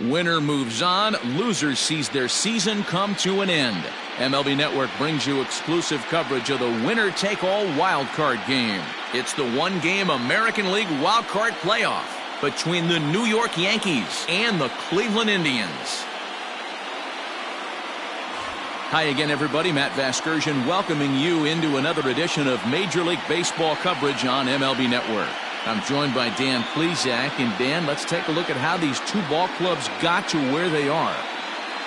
Winner moves on. Loser sees their season come to an end. MLB Network brings you exclusive coverage of the winner-take-all wildcard game. It's the one-game American League wildcard playoff between the New York Yankees and the Cleveland Indians. Hi again, everybody. Matt Vasgersian welcoming you into another edition of Major League Baseball coverage on MLB Network. I'm joined by Dan Plesac, and Dan, let's take a look at how these two ball clubs got to where they are.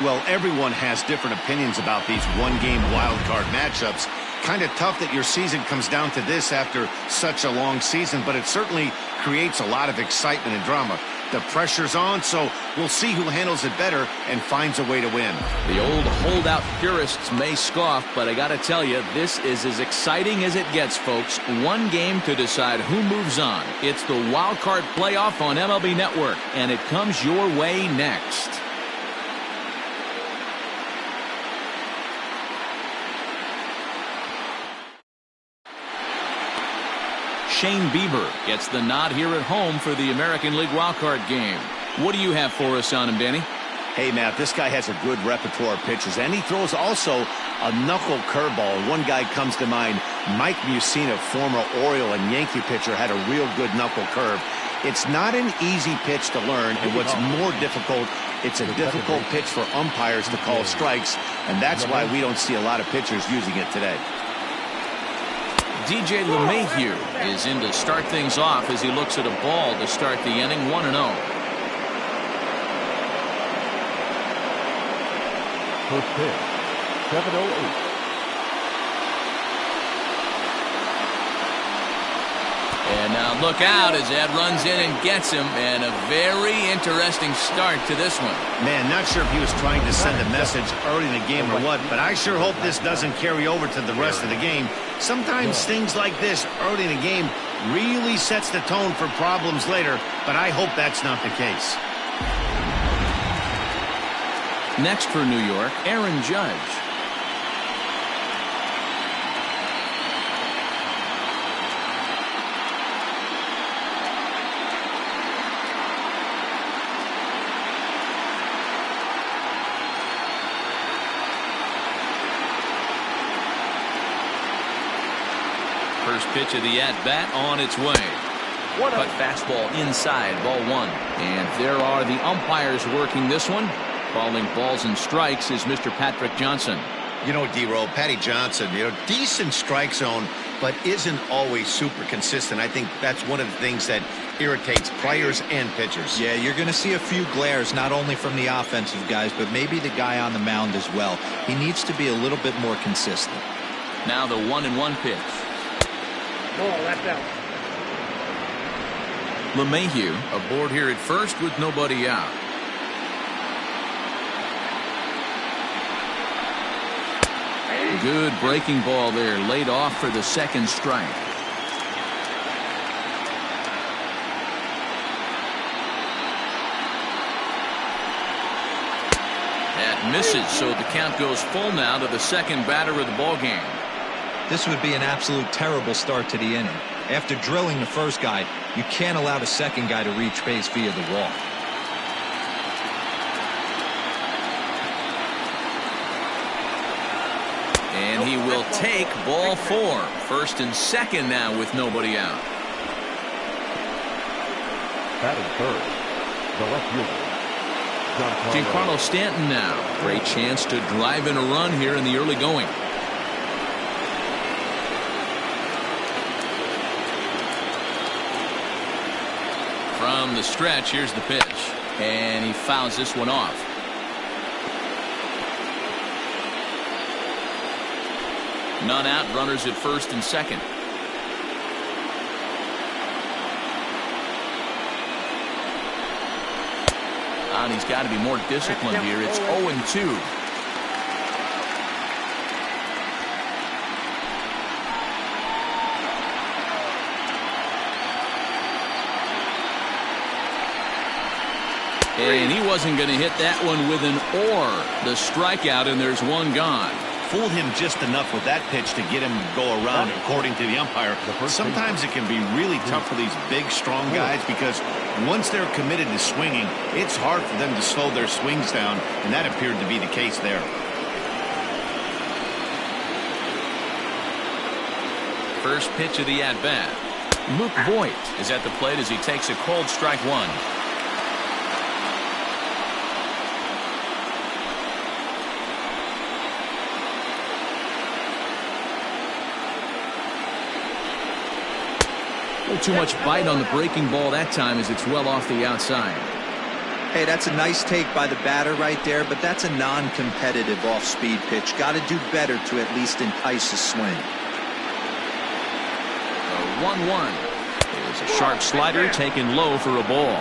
Well, everyone has different opinions about these one-game wild card matchups. Kind of tough that your season comes down to this after such a long season, but it certainly creates a lot of excitement and drama. The pressure's on, so we'll see who handles it better and finds a way to win. The old holdout purists may scoff, but I gotta tell you, this is as exciting as it gets, folks. One game to decide who moves on. It's the wild card playoff on MLB Network, and it comes your way next. Shane Bieber gets the nod here at home for the American League wildcard game. What do you have for us on him, Danny? Hey, Matt, this guy has a good repertoire of pitches, and he throws also a knuckle curveball. One guy comes to mind, Mike Mussina, former Oriole and Yankee pitcher, had a real good knuckle curve. It's not an easy pitch to learn, and what's more difficult, it's a difficult pitch for umpires to call strikes, and that's why we don't see a lot of pitchers using it today. DJ LeMahieu is in to start things off as he looks at a ball to start the inning, 1-0. First pitch, 7:08. And now look out as Ed runs in and gets him, and a very interesting start to this one. Man, not sure if he was trying to send a message early in the game or what, but I sure hope this doesn't carry over to the rest of the game. Sometimes things like this early in the game really sets the tone for problems later, but I hope that's not the case. Next for New York, Aaron Judge. First pitch of the at-bat on its way. Cut fastball inside, ball one. And there are the umpires working this one. Calling balls and strikes is Mr. Patrick Johnson. You know, D-Roll, Patty Johnson, decent strike zone, but isn't always super consistent. I think that's one of the things that irritates players and pitchers. Yeah, you're going to see a few glares, not only from the offensive guys, but maybe the guy on the mound as well. He needs to be a little bit more consistent. Now the 1-1 pitch. Ball left out. LeMahieu aboard here at first with nobody out. Good breaking ball there, laid off for the second strike. That misses, so the count goes full now to the second batter of the ball game. This would be an absolute terrible start to the inning. After drilling the first guy, you can't allow the second guy to reach base via the wall. And he will take ball four. First and second now with nobody out. Batting third, the left fielder, Giancarlo Stanton now. Great chance to drive in a run here in the early going. From the stretch, here's the pitch. And he fouls this one off. None out, runners at first and second. And he's got to be more disciplined here. It's 0-2. And he wasn't going to hit that one with an or. The strikeout, and there's one gone. fooled him just enough with that pitch to get him to go around, according to the umpire. Sometimes it can be really tough for these big, strong guys because once they're committed to swinging, it's hard for them to slow their swings down, and that appeared to be the case there. First pitch of the at-bat. Luke Voigt is at the plate as he takes a cold strike one. A little too much bite on the breaking ball that time as it's well off the outside. Hey, that's a nice take by the batter right there, but that's a non-competitive off-speed pitch. Got to do better to at least entice a swing. 1-1. There's a sharp slider taken low for a ball.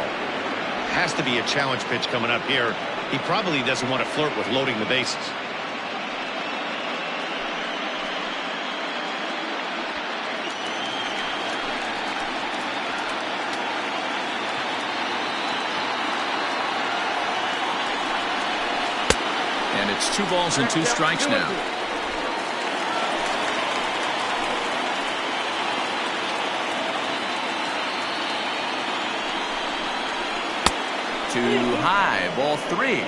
Has to be a challenge pitch coming up here. He probably doesn't want to flirt with loading the bases. And it's 2 balls and 2 strikes now. Too high, ball 3.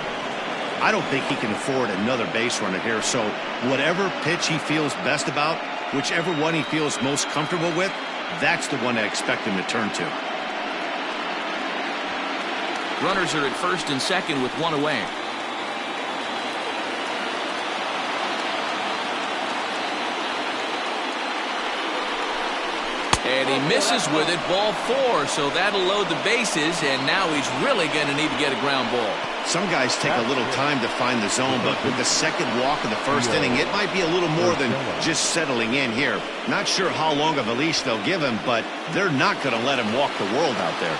I don't think he can afford another base runner here, so whatever pitch he feels best about, whichever one he feels most comfortable with, that's the one I expect him to turn to. Runners are at first and second with 1 away. And he misses with it, ball 4, so that'll load the bases, and now he's really going to need to get a ground ball. Some guys take a little time to find the zone, but with the second walk of the first inning, it might be a little more than just settling in here. Not sure how long of a leash they'll give him, but they're not going to let him walk the world out there.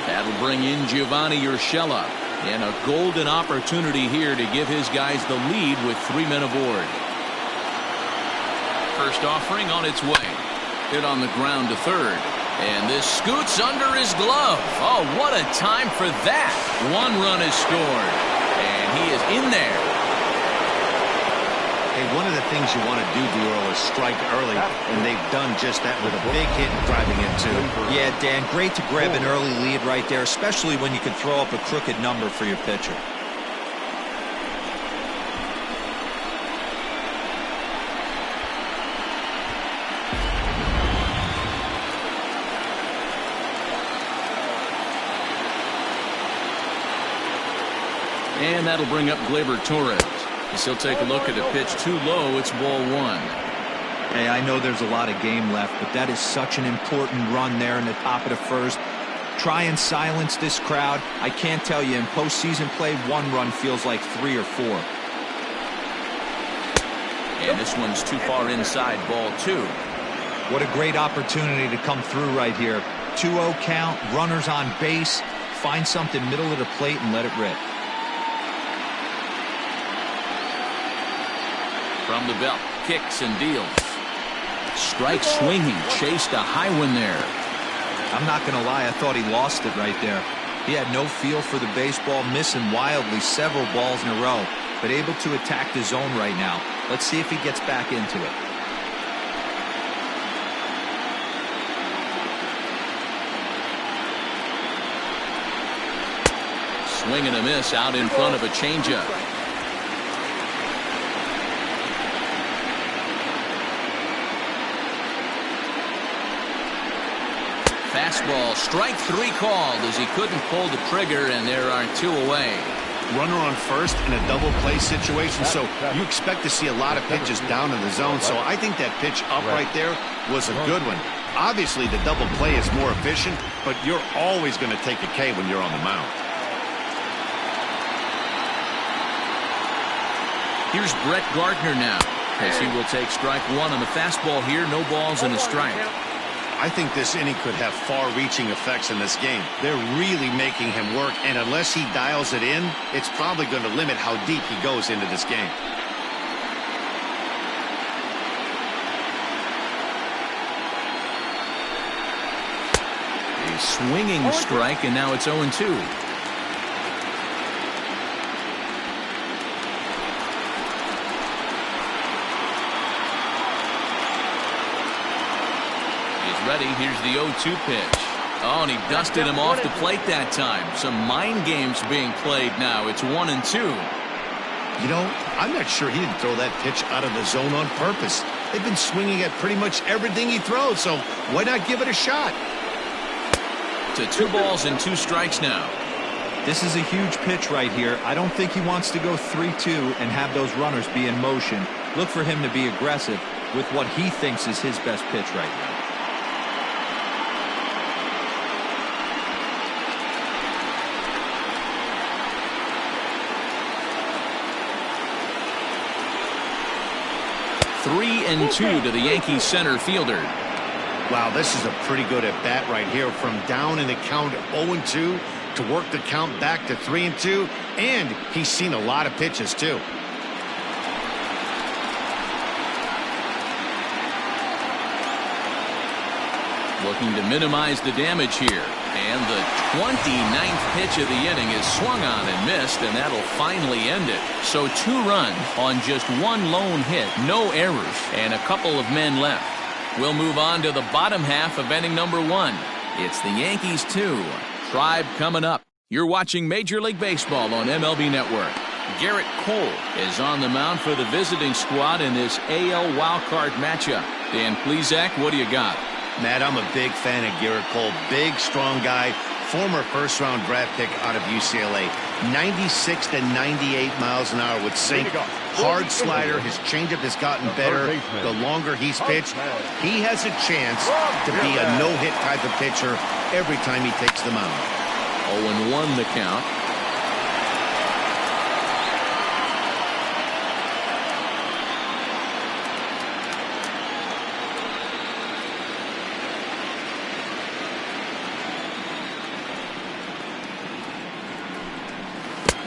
That'll bring in Giovanni Urshela, and a golden opportunity here to give his guys the lead with 3 men aboard. First offering on its way. Hit on the ground to third. And this scoots under his glove. Oh, what a time for that. 1 run is scored. And he is in there. Hey, one of the things you want to do, Earl, is strike early. And they've done just that with a big hit driving in, too. Yeah, Dan, great to grab an early lead right there, especially when you can throw up a crooked number for your pitcher. And that'll bring up Glaiber Torres. As he'll take a look at a pitch too low. It's ball 1. Hey, I know there's a lot of game left, but that is such an important run there in the top of the first. Try and silence this crowd. I can't tell you, in postseason play, 1 run feels like 3 or 4. And this one's too far inside, ball 2. What a great opportunity to come through right here. 2-0 count, runners on base. Find something middle of the plate and let it rip. From the belt, kicks and deals. Strike swinging, chased a high one there. I'm not going to lie, I thought he lost it right there. He had no feel for the baseball, missing wildly several balls in a row, but able to attack the zone right now. Let's see if he gets back into it. Swing and a miss out in front of a changeup. Fastball, strike 3 called as he couldn't pull the trigger, and there are 2 away. Runner on first in a double play situation, so you expect to see a lot of pitches down in the zone. So I think that pitch up right there was a good one. Obviously, the double play is more efficient, but you're always going to take a K when you're on the mound. Here's Brett Gardner now, as he will take strike 1 on the fastball here. No balls and a strike. I think this inning could have far-reaching effects in this game. They're really making him work, and unless he dials it in, it's probably going to limit how deep he goes into this game. A swinging strike, and now it's 0-2. ready. Here's the 0-2 pitch. Oh, and he dusted him off the plate that time. Some mind games being played now. It's 1-2. You know, I'm not sure he didn't throw that pitch out of the zone on purpose. They've been swinging at pretty much everything he throws, so why not give it a shot? To 2 balls and 2 strikes now. This is a huge pitch right here. I don't think he wants to go 3-2 and have those runners be in motion. Look for him to be aggressive with what he thinks is his best pitch right now. Three and 2 to the Yankees center fielder. Wow, this is a pretty good at bat right here. From down in the count 0-2 to work the count back to 3-2, and he's seen a lot of pitches too. Looking to minimize the damage here. And the 29th pitch of the inning is swung on and missed, and that'll finally end it. So 2 runs on just 1 lone hit, no errors, and a couple of men left. We'll move on to the bottom half of inning number 1. It's the Yankees 2. Tribe coming up. You're watching Major League Baseball on MLB Network. Garrett Cole is on the mound for the visiting squad in this AL wildcard matchup. Dan Plesac, what do you got? Matt, I'm a big fan of Garrett Cole. Big, strong guy. Former first-round draft pick out of UCLA. 96 to 98 miles an hour with sink. Hard slider. His changeup has gotten better the longer he's pitched. He has a chance to be a no-hit type of pitcher every time he takes the mound. 0-1 the count.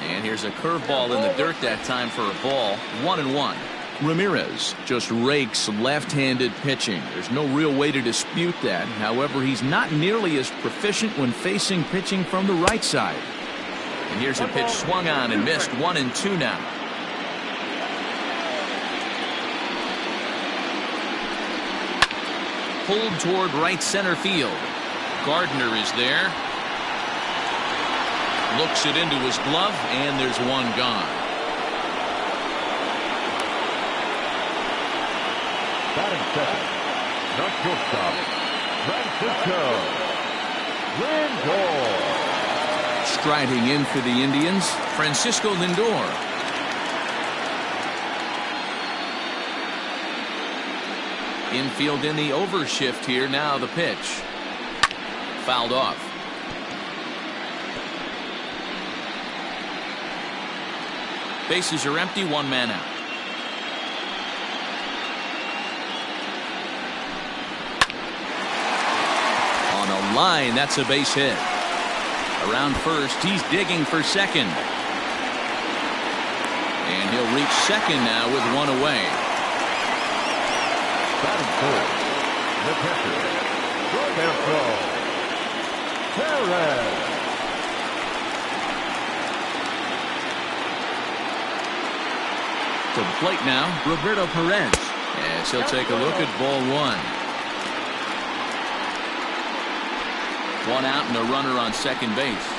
And here's a curveball in the dirt that time for a ball. 1-1. Ramirez just rakes left-handed pitching. There's no real way to dispute that. However, he's not nearly as proficient when facing pitching from the right side. And here's a pitch swung on and missed. 1-2 now. Pulled toward right center field. Gardner is there. Looks it into his glove, and there's one gone. Batting second, the shortstop, Francisco Lindor. Striding in for the Indians, Francisco Lindor. Infield in the overshift here. Now the pitch. Fouled off. Bases are empty, 1 man out. On a line, that's a base hit. Around first, he's digging for second. And he'll reach second now with 1 away. Batting fourth, the catcher, Glaiber Torres. To the plate now, Roberto Perez. Yes, he'll take a look at ball 1. 1 out and a runner on second base.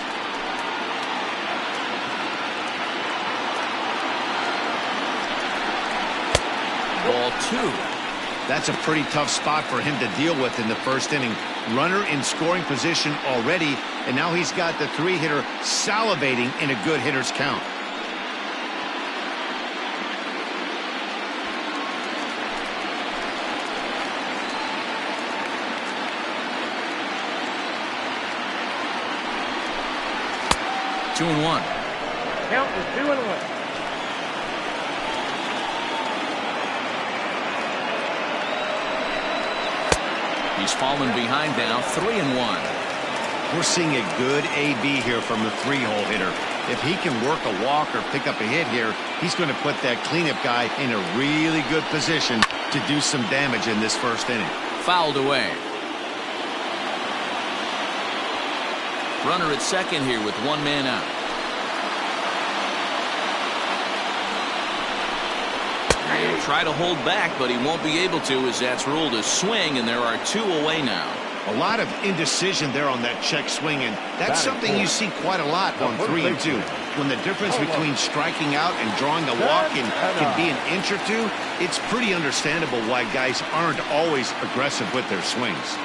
Ball 2. That's a pretty tough spot for him to deal with in the first inning. Runner in scoring position already, and now he's got the 3-hitter salivating in a good hitter's count. Two and 1. Count is 2-1. He's fallen behind now, 3-1. We're seeing a good AB here from the 3-hole hitter. If he can work a walk or pick up a hit here, he's going to put that cleanup guy in a really good position to do some damage in this first inning. Fouled away. Runner at second here with 1 man out. He'll try to hold back, but he won't be able to, as that's ruled a swing, and there are 2 away now. A lot of indecision there on that check swing, and that's something you see quite a lot on 3 and 2. When the difference between striking out and drawing a walk can be an inch or 2, it's pretty understandable why guys aren't always aggressive with their swings.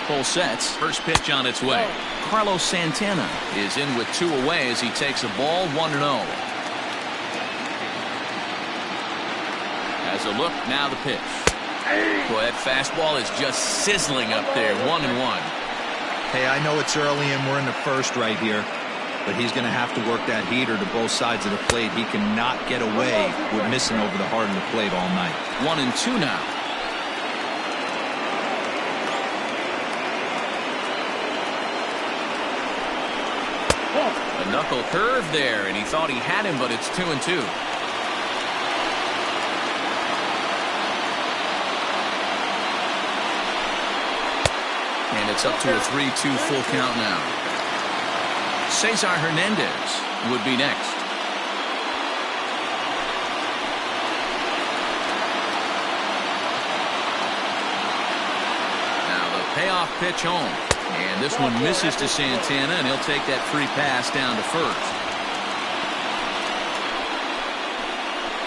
Full sets. First pitch on its way. Carlos Santana is in with 2 away as he takes a ball 1-0. As a look, now the pitch. Boy, that fastball is just sizzling up there. 1-1. Hey, I know it's early and we're in the first right here, but he's going to have to work that heater to both sides of the plate. He cannot get away with missing over the heart of the plate all night. 1-2 now. A knuckle curve there, and he thought he had him, but it's 2-2. And it's up to a 3-2 full count now. Cesar Hernandez would be next. Now the payoff pitch home. And this one misses to Santana, and he'll take that free pass down to first.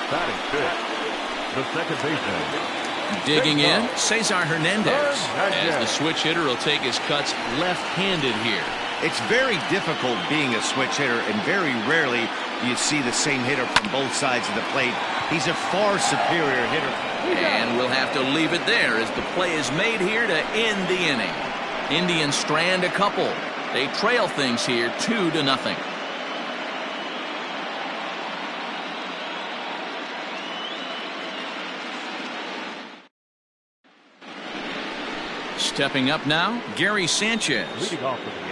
Batting fifth, the second baseman. Digging in, Cesar Hernandez, as the switch hitter will take his cuts left-handed here. It's very difficult being a switch hitter, and very rarely you see the same hitter from both sides of the plate. He's a far superior hitter. And we'll have to leave it there as the play is made here to end the inning. Indians strand a couple. They trail things here 2-0. Stepping up now, Gary Sanchez.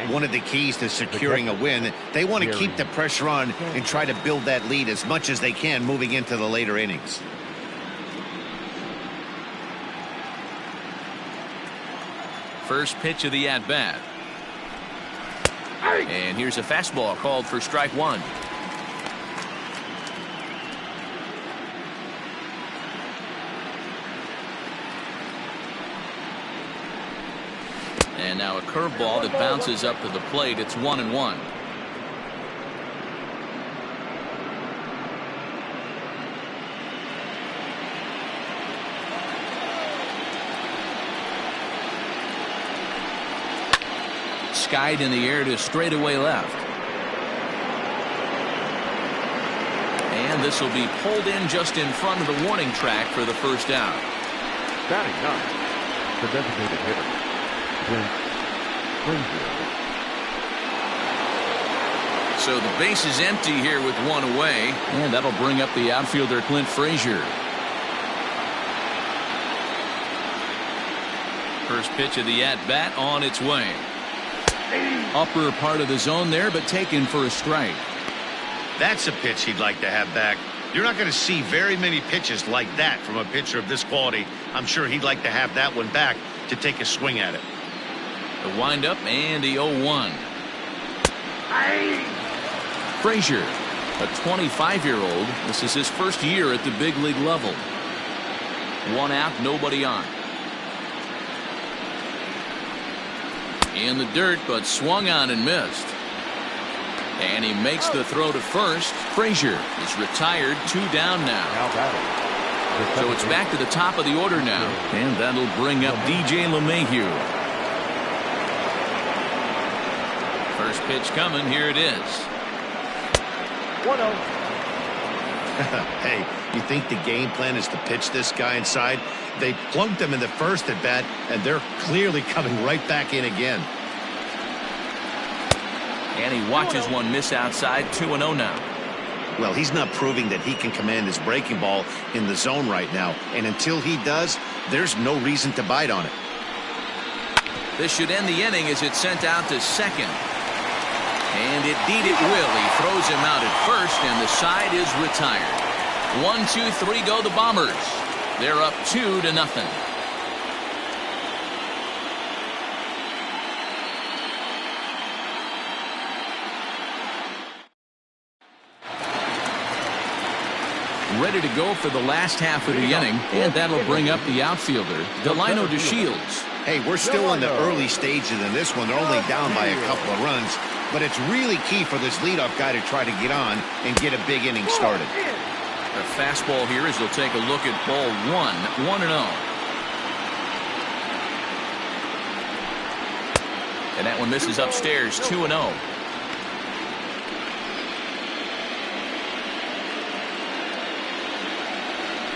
One of the keys to securing a win, they want to keep the pressure on and try to build that lead as much as they can moving into the later innings. First pitch of the at-bat. And here's a fastball called for strike 1. And now a curveball that bounces up to the plate. It's 1-1. Skied in the air to straightaway left. And this will be pulled in just in front of the warning track for the first out. Batting ninth, the designated hitter, Clint. Frazier. So the base is empty here with 1 away, and that'll bring up the outfielder Clint Frazier. First pitch of the at-bat on its way. Upper part of the zone there, but taken for a strike. That's a pitch he'd like to have back. You're not going to see very many pitches like that from a pitcher of this quality. I'm sure he'd like to have that one back to take a swing at it. The windup and the 0-1. Frazier, a 25-year-old. This is his first year at the big league level. 1 out, nobody on. In the dirt, but swung on and missed. And he makes the throw to first. Frazier is retired, 2 down now. So it's back to the top of the order now. And that'll bring up DJ LeMahieu. First pitch coming. Here it is. 1-0. Hey, you think the game plan is to pitch this guy inside? They plunked him in the first at bat, and they're clearly coming right back in again. And he watches one miss outside. 2-0 now. Well, he's not proving that he can command his breaking ball in the zone right now, and until he does, there's no reason to bite on it. This should end the inning as it's sent out to second. And indeed it will. He throws him out at first, and the side is retired. 1, 2, 3 go the Bombers. They're up 2-0. ready to go for the last half of the inning, and that'll bring up the outfielder, Delano De Shields. Hey, we're still in the early stages in this one. They're only down by a couple of runs, but it's really key for this leadoff guy to try to get on and get a big inning started. A fastball here as they'll take a look at ball 1-0. And that one misses upstairs, 2-0.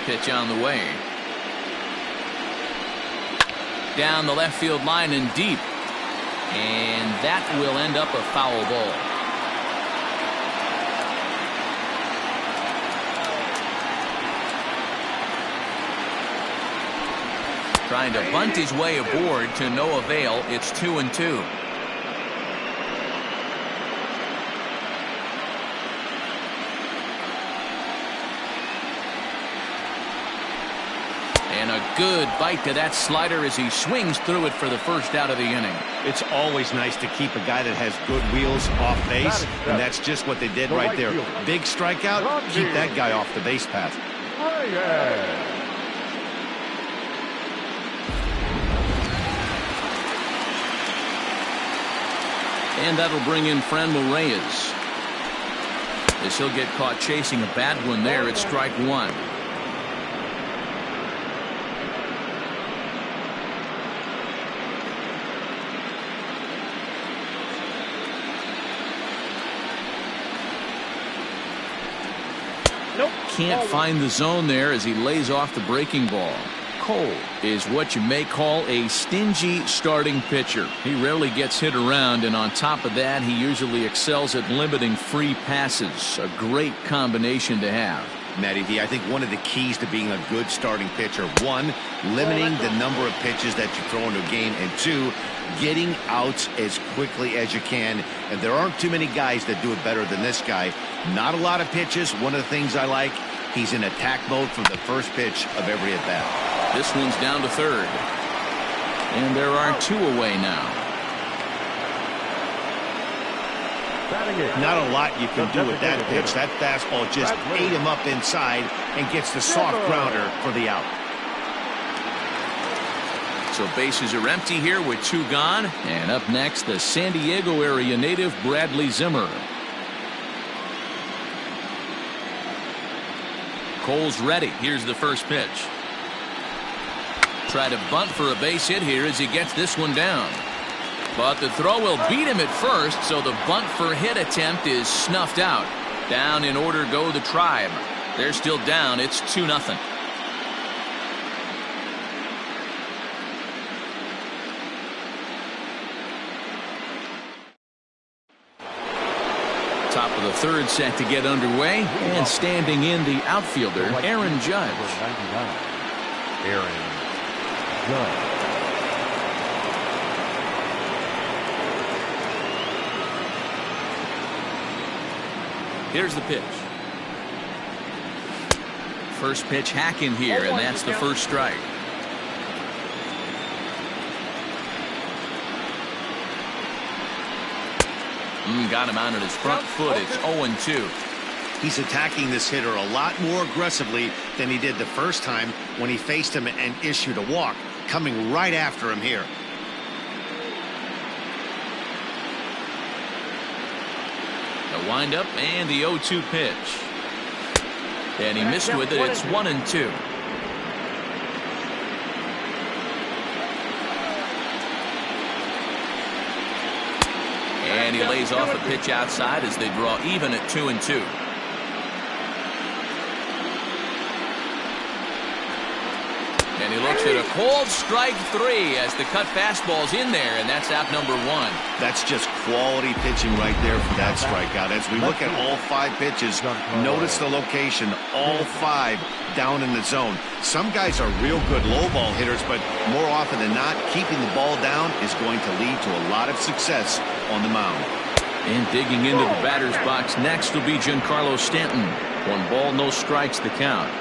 Pitch on the way. Down the left field line and deep. And that will end up a foul ball. Trying to bunt his way aboard to no avail. It's 2-2. And a good bite to that slider as he swings through it for the first out of the inning. It's always nice to keep a guy that has good wheels off base, and that's just what they did right there. Big strikeout, keep that guy off the base path. And that'll bring in Ramirez. As he'll get caught chasing a bad one there at strike one. Can't find the zone there as he lays off the breaking ball. Cole is what you may call a stingy starting pitcher. He rarely gets hit around, and on top of that, he usually excels at limiting free passes. A great combination to have. Matty D, I think one of the keys to being a good starting pitcher, one, limiting the number of pitches that you throw into a game, and two, getting outs as quickly as you can. And there aren't too many guys that do it better than this guy. Not a lot of pitches. One of the things I like, he's in attack mode from the first pitch of every at-bat. This one's down to third. And there are two away now. Not a lot you can do with that pitch. That fastball just ate him up inside and gets the soft grounder for the out. So bases are empty here with two gone. And up next, the San Diego area native Bradley Zimmer. Cole's ready. Here's the first pitch. Try to bunt for a base hit here as he gets this one down. But the throw will beat him at first, so the bunt for hit attempt is snuffed out. Down in order go the Tribe. They're still down. It's 2-0. Top of the third set to get underway, and standing in the outfielder, Aaron Judge. Aaron Judge. Here's the pitch. First pitch hacking here, and that's the first strike. Got him out on his front foot. It's 0-2. He's attacking this hitter a lot more aggressively than he did the first time when he faced him and issued a walk. Coming right after him here. The windup and the 0-2 pitch. And he missed with it. It's 1-2. And he lays off a pitch outside as they draw even at 2-2. And he looks at a cold strike three as the cut fastball's in there, and that's out number one. That's just quality pitching right there for that strikeout. As we look at all five pitches, notice the location, all five down in the zone. Some guys are real good low ball hitters, but more often than not, keeping the ball down is going to lead to a lot of success on the mound. And digging into the batter's box next will be Giancarlo Stanton. 1 ball, no strikes the count.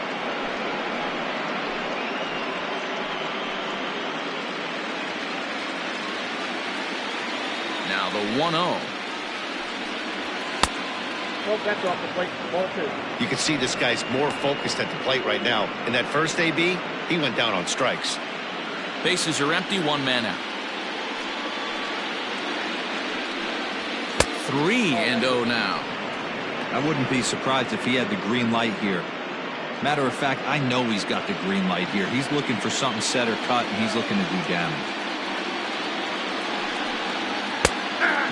Now the 1-0. That's off the plate. Ball 2. You can see this guy's more focused at the plate right now. In that first AB, he went down on strikes. Bases are empty, 1 man out. 3-0 now. I wouldn't be surprised if he had the green light here. Matter of fact, I know he's got the green light here. He's looking for something set or cut, and he's looking to do damage.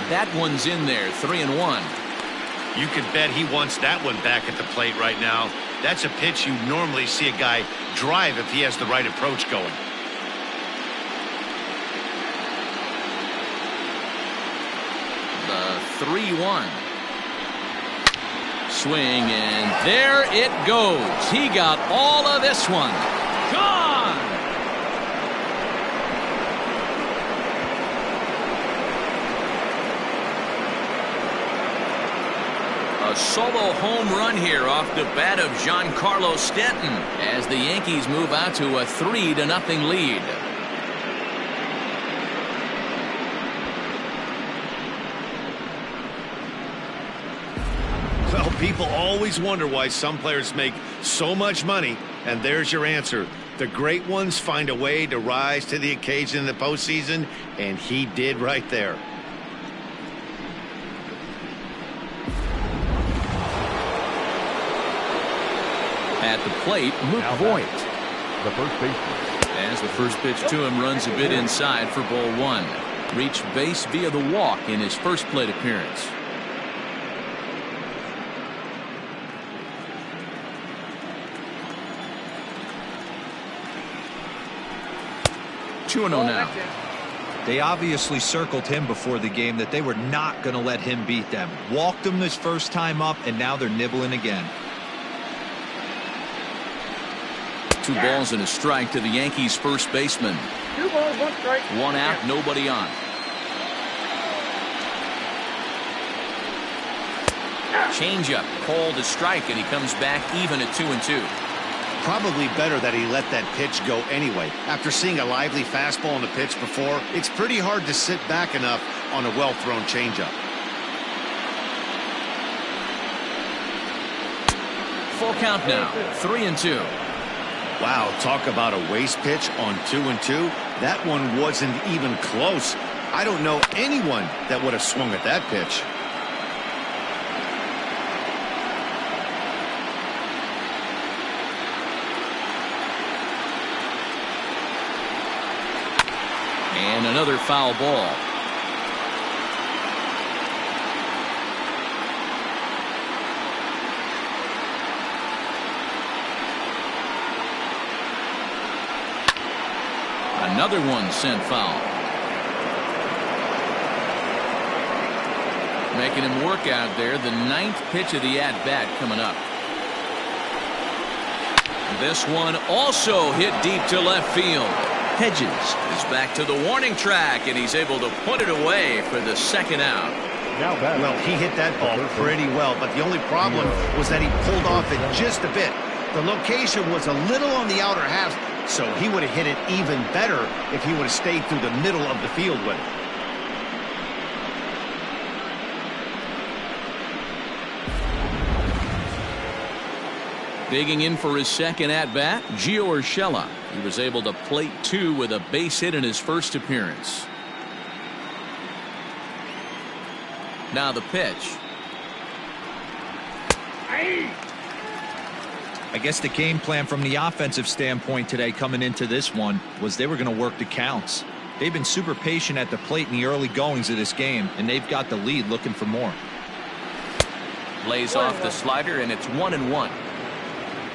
That one's in there, 3-1. You can bet he wants that one back at the plate right now. That's a pitch you normally see a guy drive if he has the right approach going. The 3-1. Swing, and there it goes. He got all of this one. Gone! A solo home run here off the bat of Giancarlo Stanton as the Yankees move out to a 3-0 lead. Well, people always wonder why some players make so much money, and there's your answer. The great ones find a way to rise to the occasion in the postseason, and he did right there. At the plate, Luke Voigt. The first baseman. As the first pitch to him runs a bit inside for ball 1. Reached base via the walk in his first plate appearance. Now. They obviously circled him before the game that they were not going to let him beat them. Walked him his first time up, and now they're nibbling again. 2 balls and a strike to the Yankees first baseman. 2 balls, 1 strike. 1 out, nobody on. Changeup called a strike, and he comes back even at 2-2. Probably better that he let that pitch go anyway. After seeing a lively fastball on the pitch before, it's pretty hard to sit back enough on a well-thrown changeup. Full count now, 3-2. Wow, talk about a waste pitch on 2-2. That one wasn't even close. I don't know anyone that would have swung at that pitch. And another foul ball. Another one sent foul. Making him work out there. The 9th pitch of the at-bat coming up. This one also hit deep to left field. Hedges is back to the warning track, and he's able to put it away for the 2nd out. Well, he hit that ball pretty well, but the only problem was that he pulled off it just a bit. The location was a little on the outer half, so he would have hit it even better if he would have stayed through the middle of the field with it. Digging in for his 2nd at-bat, Gio Urshela. He was able to plate 2 with a base hit in his first appearance. Now the pitch. I guess the game plan from the offensive standpoint today coming into this one was they were going to work the counts. They've been super patient at the plate in the early goings of this game, and they've got the lead looking for more. Lays off the slider, and it's 1-1.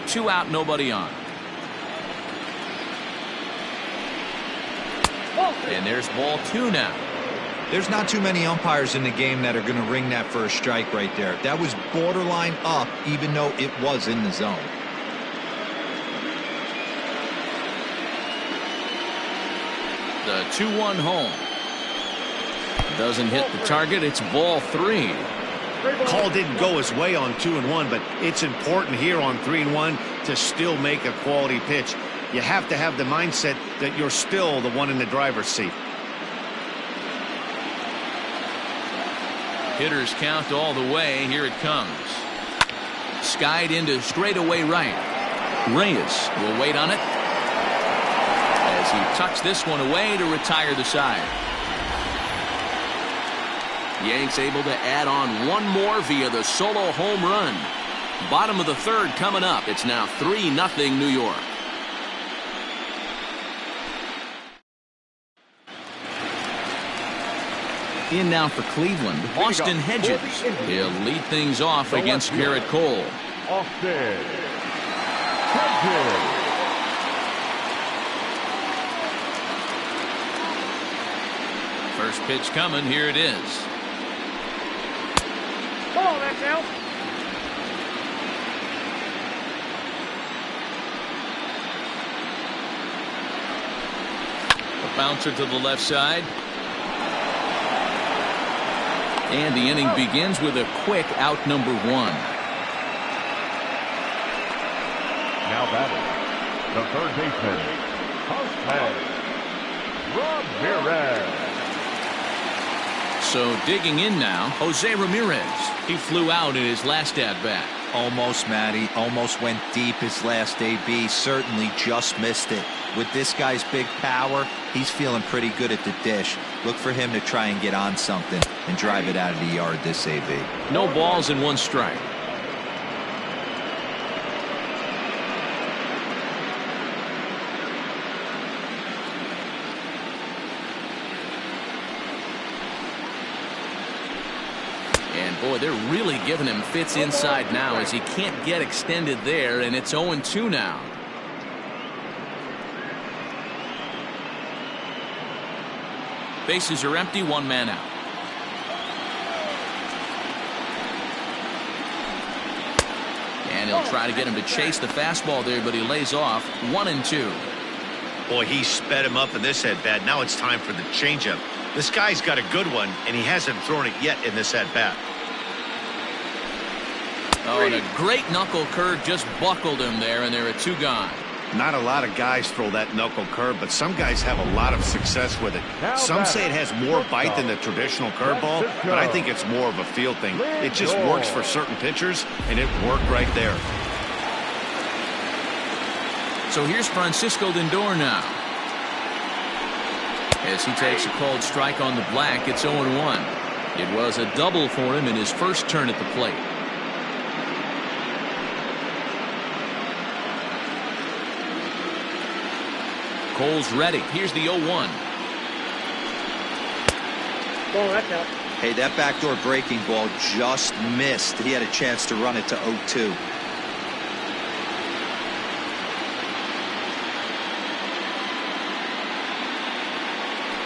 2 out, nobody on. And there's ball 2 now. There's not too many umpires in the game that are going to ring that first strike right there. That was borderline up, even though it was in the zone. The 2-1 home. Doesn't hit the target. It's ball 3. Call didn't go his way on 2-1, but it's important here on 3-1 to still make a quality pitch. You have to have the mindset that you're still the one in the driver's seat. Hitters count all the way. Here it comes. Skied into straightaway right. Reyes will wait on it as he tucks this one away to retire the side. Yanks able to add on one more via the solo home run. Bottom of the third coming up. It's now 3-0 New York. In now for Cleveland, Austin Hedges. He'll lead things off against Garrett Cole. Austin Hedges. First pitch coming. Here it is. Oh, that's out. A bouncer to the left side. And the inning begins with a quick out number 1. Now batting, the third baseman, Ramirez. So digging in now, Jose Ramirez. He flew out in his last at-bat. Almost, Matty. Almost went deep his last AB. Certainly just missed it. With this guy's big power, he's feeling pretty good at the dish. Look for him to try and get on something and drive it out of the yard this AB. No balls and 1 strike. And boy, they're really giving him fits inside now as he can't get extended there, and it's 0-2 now. Bases are empty, 1 man out. And he'll try to get him to chase the fastball there, but he lays off. 1-2. Boy, he sped him up in this at-bat. Now it's time for the changeup. This guy's got a good one, and he hasn't thrown it yet in this at-bat. Oh, and a great knuckle curve just buckled him there, and there are 2 gone. Not a lot of guys throw that knuckle curve, but some guys have a lot of success with it. Some say it has more bite than the traditional curveball, but I think it's more of a feel thing. It just works for certain pitchers, and it worked right there. So here's Francisco Lindor now. As he takes a called strike on the black, it's 0-1. It was a double for him in his first turn at the plate. Cole's ready. Here's the 0-1. Oh, that's out. Hey, that backdoor breaking ball just missed. He had a chance to run it to 0-2.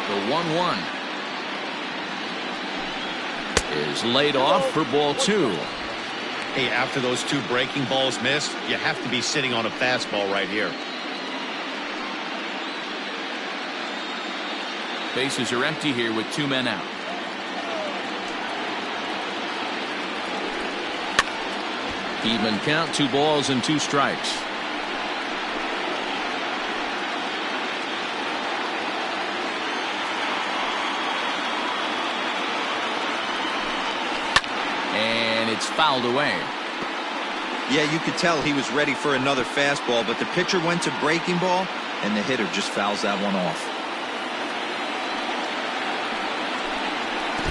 The 1-1 is laid off for ball 2. Hey, after those 2 breaking balls missed, you have to be sitting on a fastball right here. Bases are empty here with 2 men out. Even count, 2 balls and 2 strikes. And it's fouled away. Yeah, you could tell he was ready for another fastball, but the pitcher went to breaking ball, and the hitter just fouls that one off.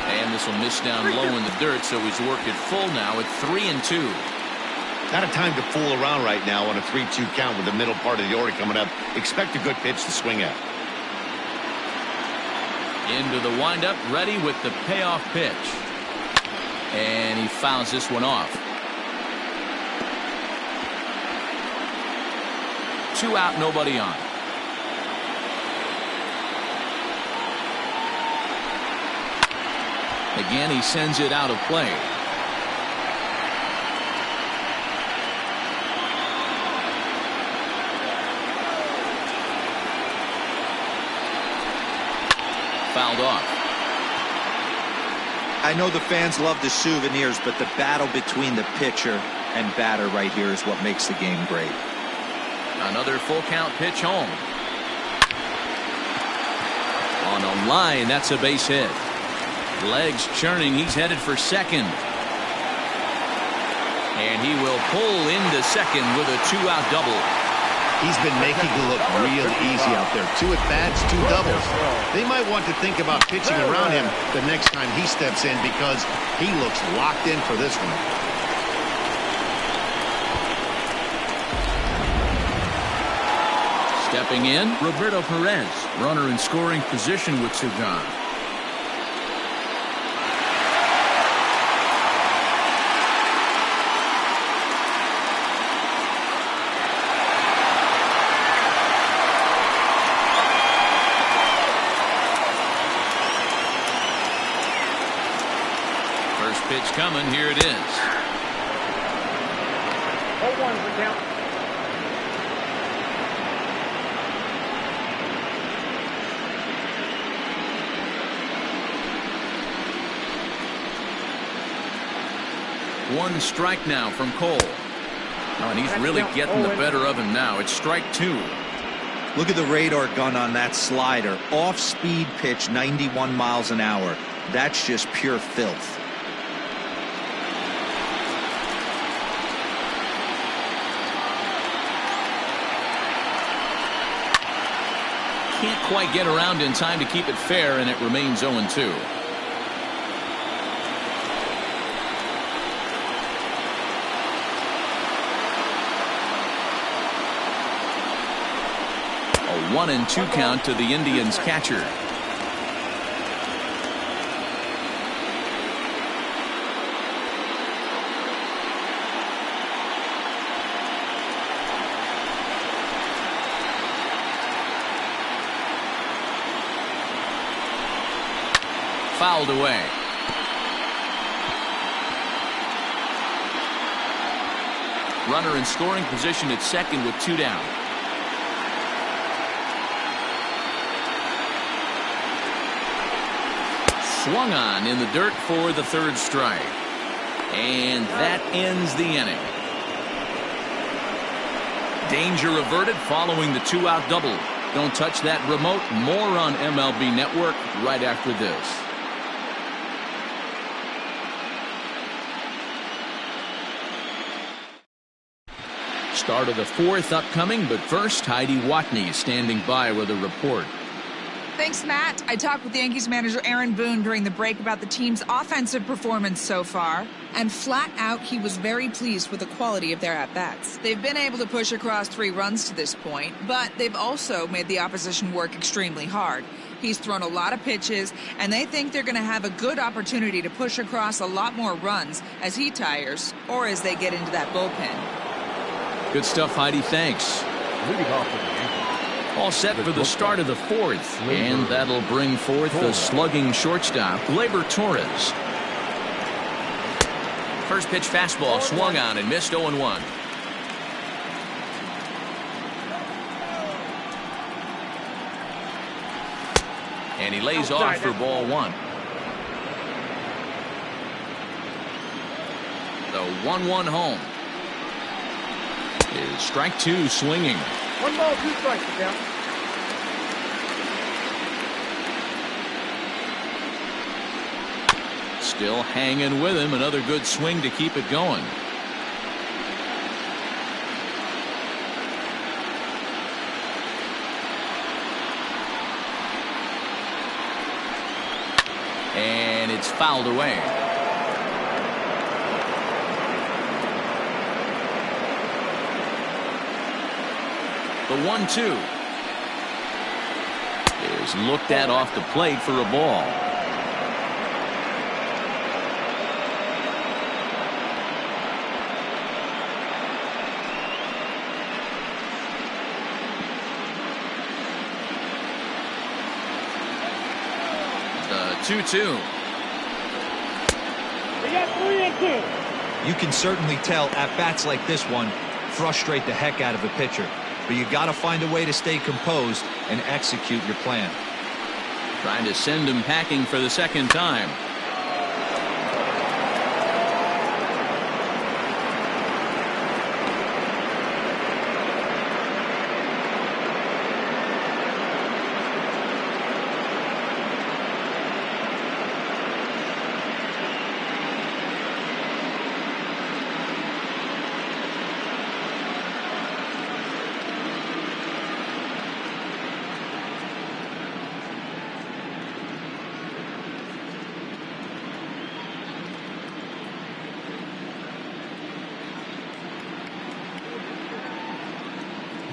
And this will miss down low in the dirt, so he's worked it full now at 3-2. Not a time to fool around right now on a 3-2 count with the middle part of the order coming up. Expect a good pitch to swing at. Into the windup, ready with the payoff pitch. And he fouls this one off. 2 out, nobody on. Again, he sends it out of play. Fouled off. I know the fans love the souvenirs, but the battle between the pitcher and batter right here is what makes the game great. Another full count pitch home. On a line, that's a base hit. Legs churning. He's headed for second. And he will pull into second with a 2-out double. He's been making it look real easy out there. 2 at-bats, 2 doubles. They might want to think about pitching around him the next time he steps in because he looks locked in for this one. Stepping in, Roberto Perez, runner in scoring position with 2 gone. First pitch coming. Here it is. 0-1 for count. One strike now from Cole. Oh, and he's really getting the better of him now. It's strike 2. Look at the radar gun on that slider. Off-speed pitch, 91 miles an hour. That's just pure filth. Can't quite get around in time to keep it fair, and it remains 0-2. A 1-2 count to the Indians catcher. Fouled away. Runner in scoring position at second with 2 down. Swung on in the dirt for the 3rd strike. And that ends the inning. Danger averted following the 2-out double. Don't touch that remote. More on MLB Network right after this. Start of the 4th upcoming, but first, Heidi Watney standing by with a report. Thanks, Matt. I talked with Yankees manager Aaron Boone during the break about the team's offensive performance so far, and flat out, he was very pleased with the quality of their at-bats. They've been able to push across 3 runs to this point, but they've also made the opposition work extremely hard. He's thrown a lot of pitches, and they think they're going to have a good opportunity to push across a lot more runs as he tires or as they get into that bullpen. Good stuff, Heidi. Thanks. Leading off for the Yankees. All set for the start of the 4th, and that'll bring forth the slugging shortstop, Glaiber Torres. First pitch fastball swung on and missed 0-1. And he lays off for ball 1. The 1-1 home. Is strike 2 swinging. 1 ball, 2 strikes to count. Still hanging with him. Another good swing to keep it going. And it's fouled away. The 1-2 is looked at off the plate for a ball. The 2-2. We got 3-2. You can certainly tell at-bats like this one frustrate the heck out of a pitcher. But you got to find a way to stay composed and execute your plan. Trying to send him packing for the 2nd time.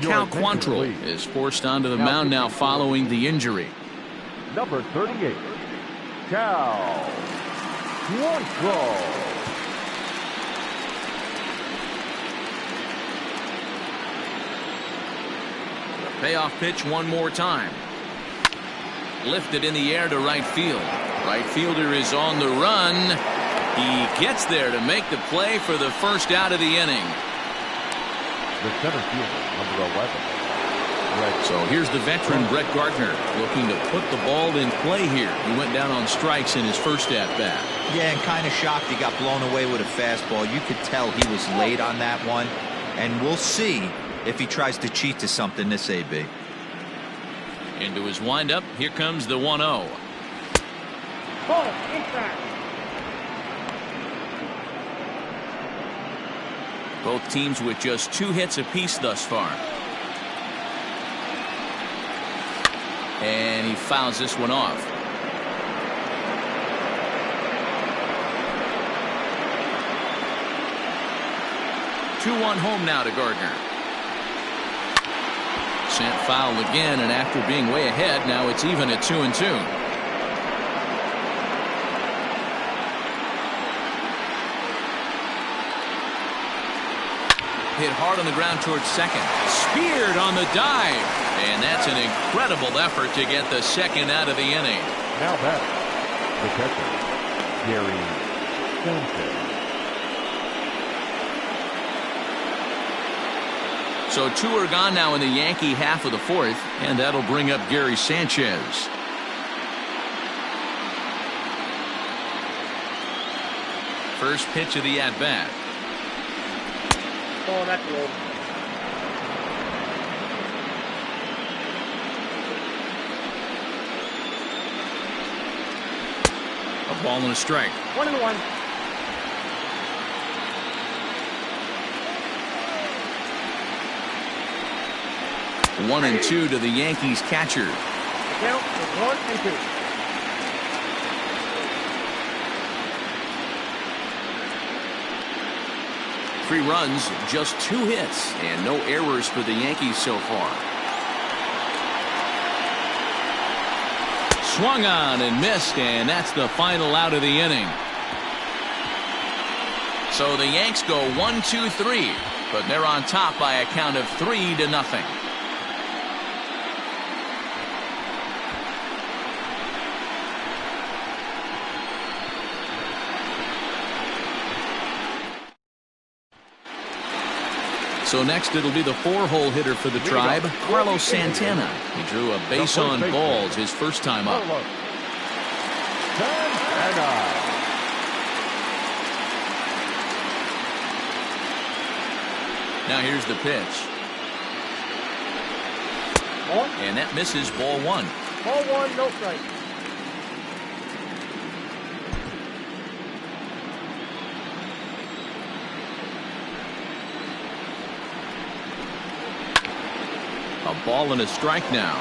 Cal Quantrill is forced onto the mound now following the injury. Number 38, Cal Quantrill. Payoff pitch one more time. Lifted in the air to right field. Right fielder is on the run. He gets there to make the play for the first out of the inning. The center fielder, number 11. So here's the veteran Brett Gardner looking to put the ball in play here. He went down on strikes in his first at-bat. Yeah, and kind of shocked he got blown away with a fastball. You could tell he was late on that one. And we'll see if he tries to cheat to something this AB. Into his windup, here comes the 1-0. Ball inside. Both teams with just 2 hits apiece thus far. And he fouls this one off. Two-one home now to Gardner. Sent foul again, and after being way ahead, now it's even at 2-2. Hit hard on the ground towards second. Speared on the dive. And that's an incredible effort to get the second out of the inning. Now back, the catcher, Garrett Cole. So 2 are gone now in the Yankee half of the 4th, and that'll bring up Gary Sanchez. First pitch of the at-bat. Oh, that's low. A ball and a strike. 1-1. One and 2 to the Yankees catcher. The count is 1-2. Three runs, just 2 hits, and no errors for the Yankees so far. Swung on and missed, and that's the final out of the inning. So the Yanks go 1-2-3, but they're on top by a count of 3-0. So next it'll be the 4-hole hitter for the Tribe, Carlos Santana. He drew a base on balls his first time up. Now here's the pitch. And that misses, ball 1. Ball 1, no strike. A ball and a strike now.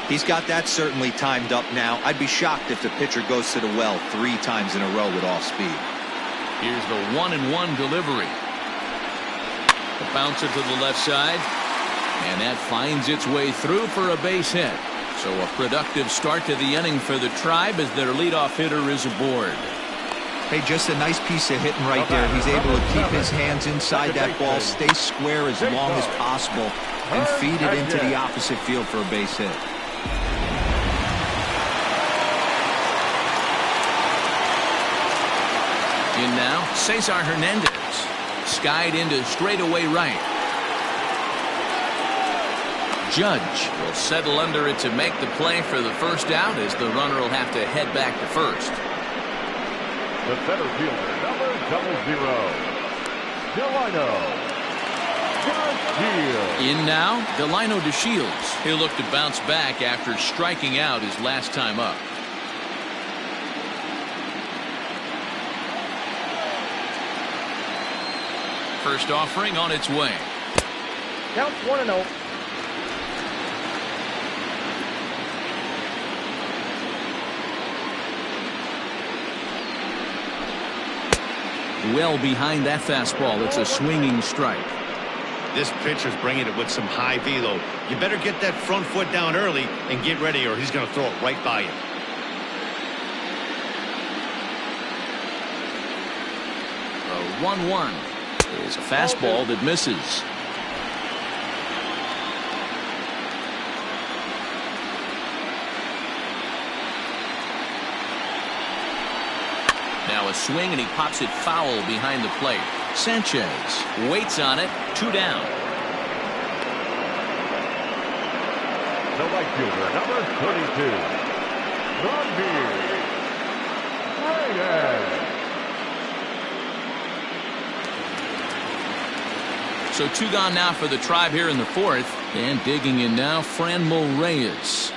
He's got that certainly timed up now. I'd be shocked if the pitcher goes to the well 3 times in a row with off speed. Here's the 1-1 delivery. A bouncer to the left side. And that finds its way through for a base hit. So a productive start to the inning for the Tribe as their leadoff hitter is aboard. Hey, just a nice piece of hitting right there. He's able to keep his hands inside that ball, stay square as long as possible, and feed it into the opposite field for a base hit. In now, Cesar Hernandez. Skied into straightaway right. Judge will settle under it to make the play for the first out as the runner will have to head back to first. The center fielder, number 00, Delano De Shields. In now, Delano De Shields. He'll look to bounce back after striking out his last time up. First offering on its way. Counts 1-0. Well behind that fastball. It's a swinging strike. This pitcher's bringing it with some high velo. You better get that front foot down early and get ready, or he's going to throw it right by you. The 1-1 is a fastball that misses. Now a swing, and he pops it foul behind the plate. Sanchez waits on it. 2 down. The right fielder, number 32, Ramirez. So 2 gone now for the Tribe here in the 4th. And digging in now, Franmil Reyes.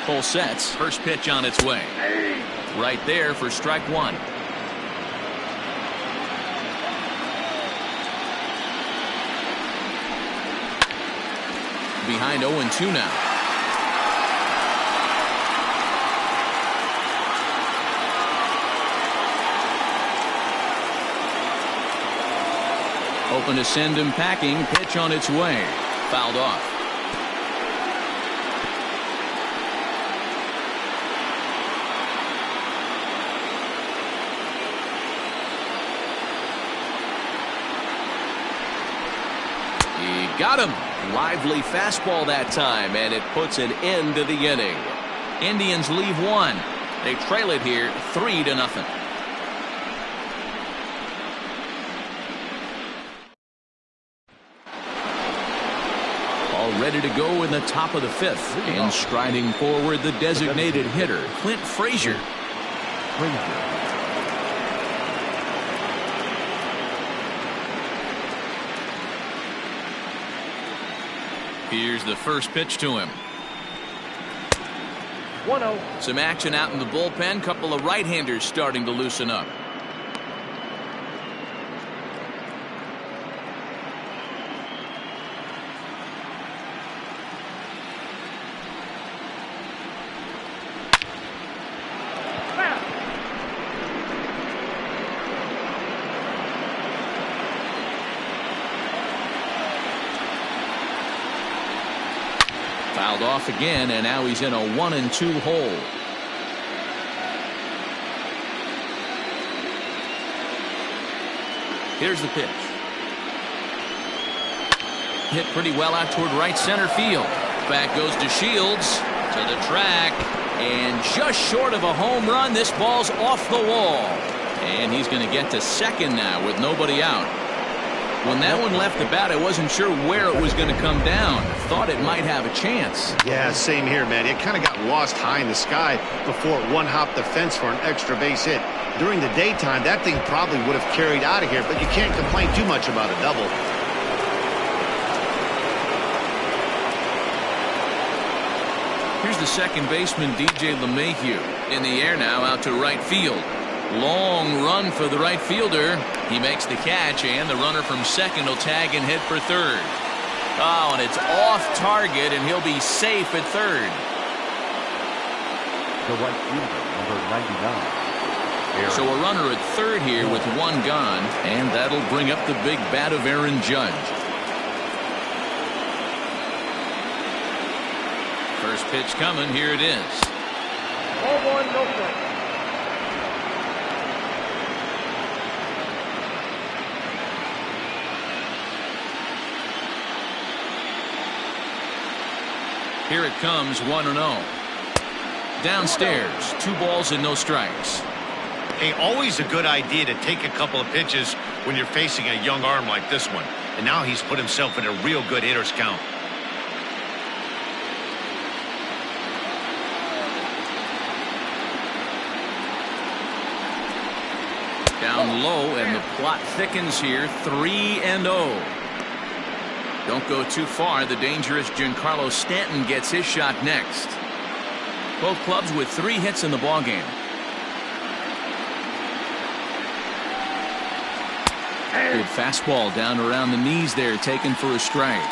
Cole sets. First pitch on its way. Right there for strike 1. Behind 0-2 now. Open to send him packing. Pitch on its way. Fouled off. Got him. Lively fastball that time, and it puts an end to the inning. Indians leave 1. They trail it here 3-0. All ready to go in the top of the 5th. And striding forward, the designated hitter, Clint Frazier. Here's the first pitch to him. 1-0. Some action out in the bullpen. Couple of right-handers starting to loosen up. Fouled off again, and now he's in a 1-2 hole. Here's the pitch. Hit pretty well out toward right center field. Back goes De Shields to the track, and just short of a home run. This ball's off the wall, and he's going to get to second now with nobody out. When that one left the bat, I wasn't sure where it was going to come down. Thought it might have a chance. Yeah, same here, man. It kind of got lost high in the sky before it one-hopped the fence for an extra base hit. During the daytime, that thing probably would have carried out of here, but you can't complain too much about a double. Here's the second baseman, DJ LeMahieu. In the air now, out to right field. Long run for the right fielder. He makes the catch, and the runner from second will tag and hit for third. Oh, and it's off target, and he'll be safe at third. The right fielder, number 99. So a runner at third here with 1 gone, and that'll bring up the big bat of Aaron Judge. First pitch coming. Here it is. Ball 1, no strike. Here it comes, 1-0. Downstairs, 2 balls and no strikes. Hey, always a good idea to take a couple of pitches when you're facing a young arm like this one. And now he's put himself in a real good hitter's count. Down low, and the plot thickens here, 3-0. Don't go too far. The dangerous Giancarlo Stanton gets his shot next. Both clubs with 3 hits in the ballgame. Good fastball down around the knees there, taken for a strike.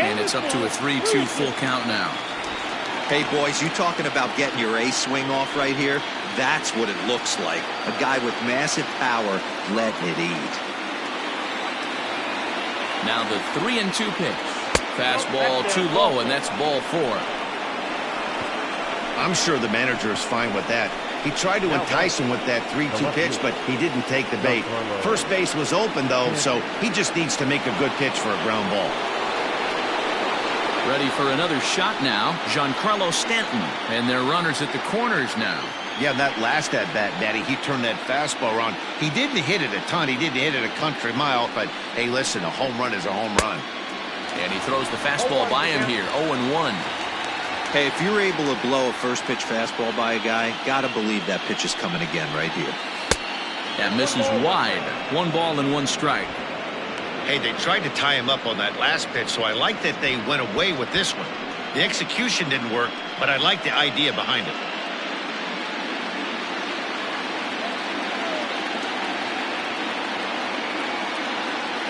And it's up to a 3-2 full count now. Hey, boys, you talking about getting your A swing off right here? That's what it looks like. A guy with massive power letting it eat. Now the 3-2 pitch. Fastball too low, and that's ball 4. I'm sure the manager is fine with that. He tried to entice him with that 3-2 pitch, but he didn't take the bait. First base was open, though, so he just needs to make a good pitch for a ground ball. Ready for another shot now, Giancarlo Stanton. And they're runners at the corners now. Yeah, that last at-bat, Daddy, he turned that fastball around. He didn't hit it a ton. He didn't hit it a country mile, but, hey, listen, a home run is a home run. And he throws the fastball by him here, 0-1. Hey, if you're able to blow a first pitch fastball by a guy, gotta believe that pitch is coming again right here. That misses wide. 1 ball and 1 strike. Hey, they tried to tie him up on that last pitch, so I like that they went away with this one. The execution didn't work, but I like the idea behind it.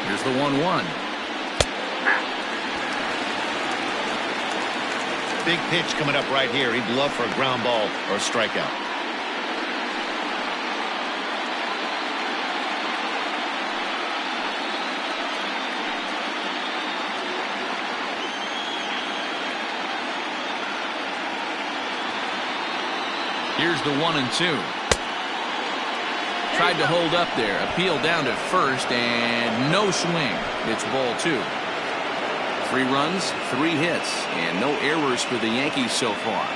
Here's the 1-1. Big pitch coming up right here. He'd love for a ground ball or a strikeout. Here's the 1-2. Tried to hold up there. Appeal down to first, and no swing. It's ball 2. 3 runs, 3 hits, and no errors for the Yankees so far.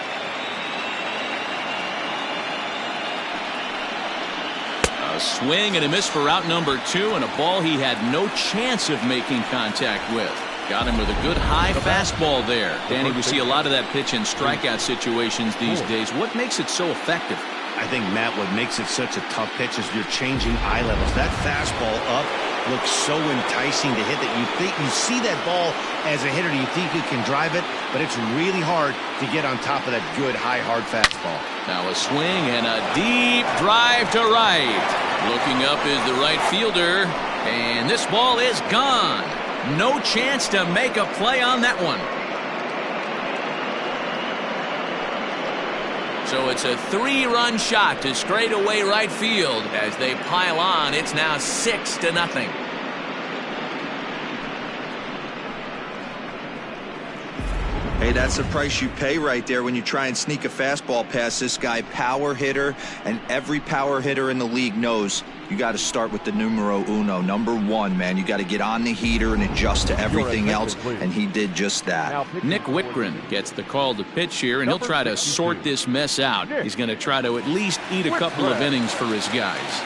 A swing and a miss for out number 2, and a ball he had no chance of making contact with. Got him with a good high fastball there. Danny, we see a lot of that pitch in strikeout situations these days. What makes it so effective? I think, Matt, what makes it such a tough pitch is you're changing eye levels. That fastball up looks so enticing to hit that you see that ball as a hitter, you think you can drive it, but it's really hard to get on top of that good high hard fastball. Now a swing and a deep drive to right. Looking up is the right fielder, and this ball is gone. No chance to make a play on that one. So it's a 3-run shot to straightaway right field. As they pile on, it's now 6-0. Hey, that's the price you pay right there when you try and sneak a fastball past this guy. Power hitter, and every power hitter in the league knows you got to start with the numero uno, number 1, man. You got to get on the heater and adjust to everything else, and he did just that. Nick Whitgren gets the call to pitch here, and he'll try to sort this mess out. He's going to try to at least eat a couple of innings for his guys.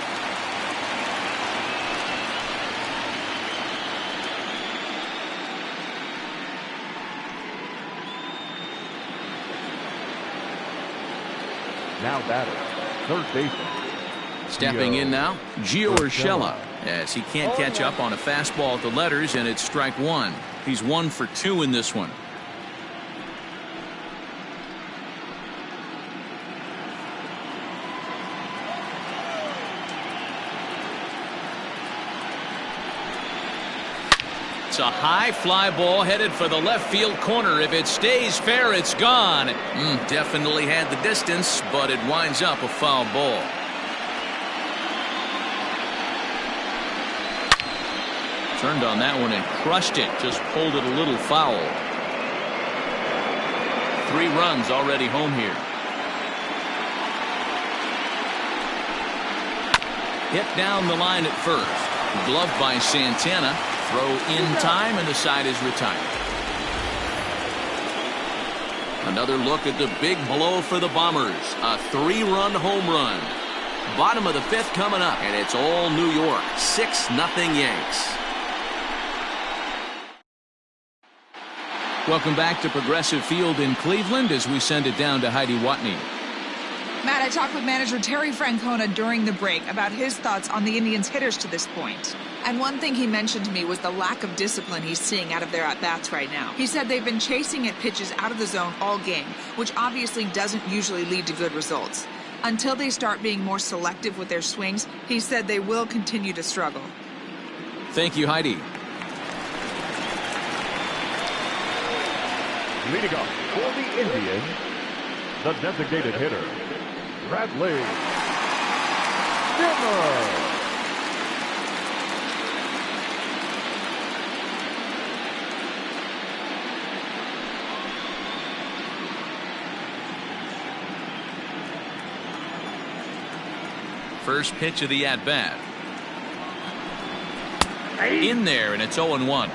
Now batter, third baseman. Stepping in now, Gio Urshela, as he can't catch up on a fastball at the letters, and it's strike 1. He's 1 for 2 in this one. It's a high fly ball headed for the left field corner. If it stays fair, it's gone. Definitely had the distance, but it winds up a foul ball. Turned on that one and crushed it. Just pulled it a little foul. 3 runs already home here. Hit down the line at first. Gloved by Santana. Throw in time, and the side is retired. Another look at the big blow for the Bombers. A 3-run home run. Bottom of the 5th coming up, and it's all New York. 6-0 Yanks. Welcome back to Progressive Field in Cleveland as we send it down to Heidi Watney. Matt, I talked with manager Terry Francona during the break about his thoughts on the Indians' hitters to this point. And one thing he mentioned to me was the lack of discipline he's seeing out of their at-bats right now. He said they've been chasing at pitches out of the zone all game, which obviously doesn't usually lead to good results. Until they start being more selective with their swings, he said they will continue to struggle. Thank you, Heidi. Leading off for the Indians, the designated hitter, Bradley Zimmer. First pitch of the at-bat. In there, and it's 0-1.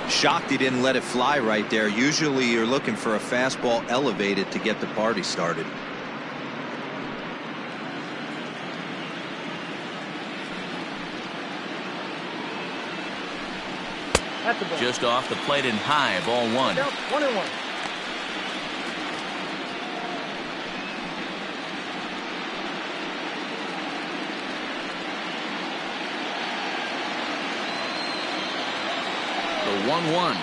Shocked he didn't let it fly right there. Usually you're looking for a fastball elevated to get the party started. Just off the plate and high, ball 1. 1-1. The 1-1.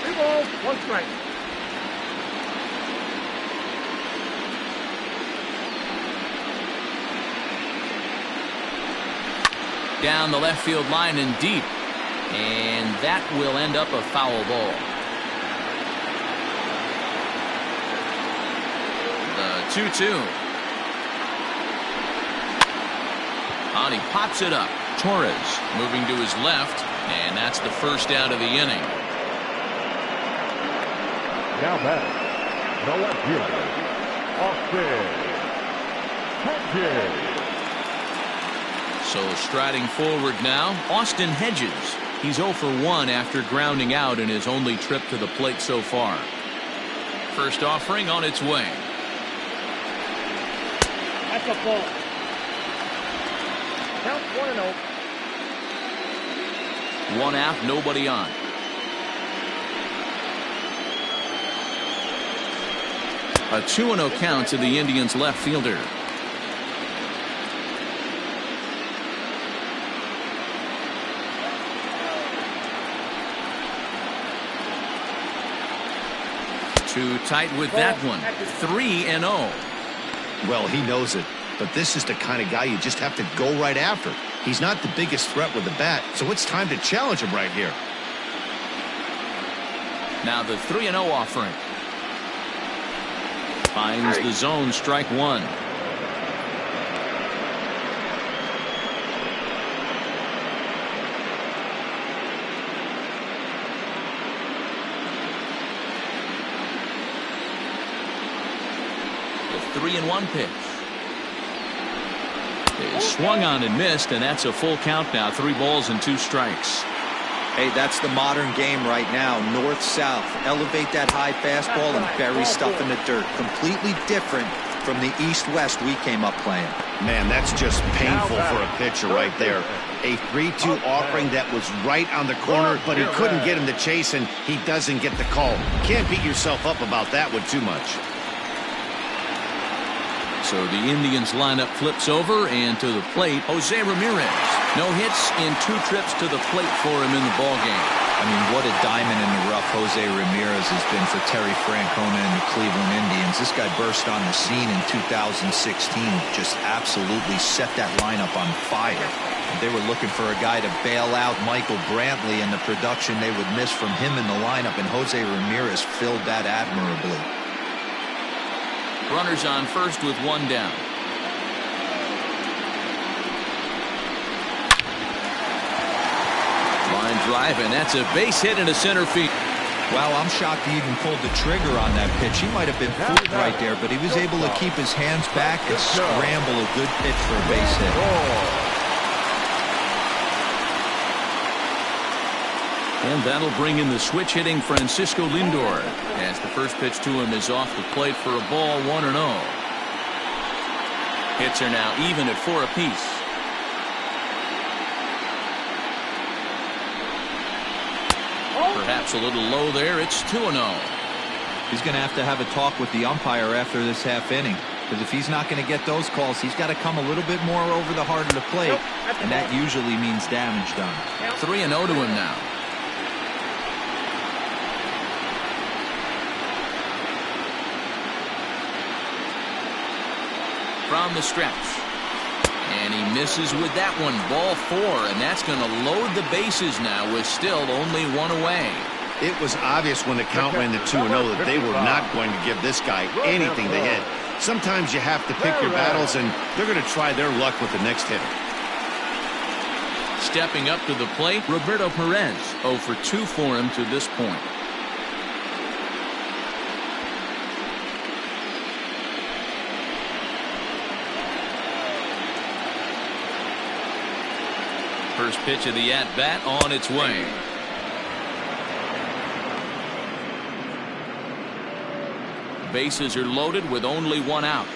3 balls, 1 strike. Down the left field line and deep. And that will end up a foul ball. The 2-2. And he pops it up. Torres moving to his left, and that's the first out of the inning. Now back, the left fielder, Hedges. So striding forward now, Austin Hedges. He's 0 for 1 after grounding out in his only trip to the plate so far. First offering on its way. That's a ball. Count 1-0. 1 out, nobody on. A 2-0 count to the Indians left fielder. Too tight with that one. 3-0. Well, he knows it, but this is the kind of guy you just have to go right after. He's not the biggest threat with the bat, so it's time to challenge him right here. Now the 3-0 offering. Finds the zone, strike 1. The 3-1 pitch. It swung on and missed, and that's a full count now. 3 balls and 2 strikes. Hey, that's the modern game right now. North-south. Elevate that high fastball and bury stuff in the dirt. Completely different from the east-west we came up playing. Man, that's just painful for a pitcher right there. A 3-2 offering that was right on the corner, but he couldn't get him to chase, and he doesn't get the call. Can't beat yourself up about that one too much. So the Indians lineup flips over, and to the plate, Jose Ramirez. No hits in 2 trips to the plate for him in the ballgame. I mean, what a diamond in the rough Jose Ramirez has been for Terry Francona and the Cleveland Indians. This guy burst on the scene in 2016, just absolutely set that lineup on fire. They were looking for a guy to bail out Michael Brantley, and the production they would miss from him in the lineup, and Jose Ramirez filled that admirably. Runners on first with 1 down. Line drive, and that's a base hit into center field. Wow, I'm shocked he even pulled the trigger on that pitch. He might have been fooled right there, but he was able to keep his hands back and scramble a good pitch for a base hit. And that'll bring in the switch-hitting Francisco Lindor, as the first pitch to him is off the plate for a ball, 1-0. Hits are now even at 4 apiece. Perhaps a little low there. It's 2-0. He's going to have a talk with the umpire after this half inning, because if he's not going to get those calls, he's got to come a little bit more over the heart of the plate, and that usually means damage done. 3-0 to him now. From the stretch. And he misses with that one. Ball 4, and that's going to load the bases now with still only 1 away. It was obvious when the count ran to 2-0 that they were not going to give this guy anything to hit. Sometimes you have to pick your battles, and they're going to try their luck with the next hitter. Stepping up to the plate, Roberto Perez. 0 for 2 for him to this point. First pitch of the at-bat on its way. Bases are loaded with only 1 out.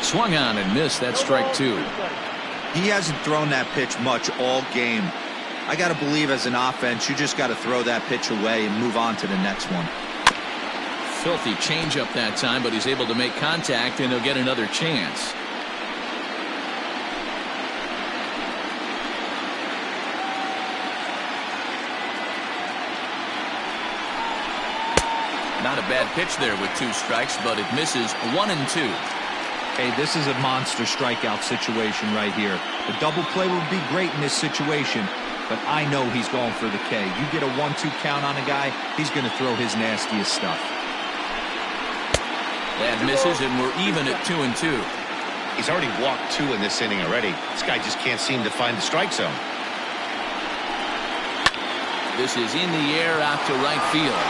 Swung on and missed. That's strike 2. He hasn't thrown that pitch much all game. I got to believe as an offense, you just got to throw that pitch away and move on to the next one. Filthy changeup that time, but he's able to make contact, and he'll get another chance. Not a bad pitch there with 2 strikes, but it misses 1 and 2. Hey, this is a monster strikeout situation right here. The double play would be great in this situation, but I know he's going for the K. You get a 1-2 count on a guy, he's going to throw his nastiest stuff. That misses, and we're even at 2 and 2. He's already walked 2 in this inning already. This guy just can't seem to find the strike zone. This is in the air out to right field.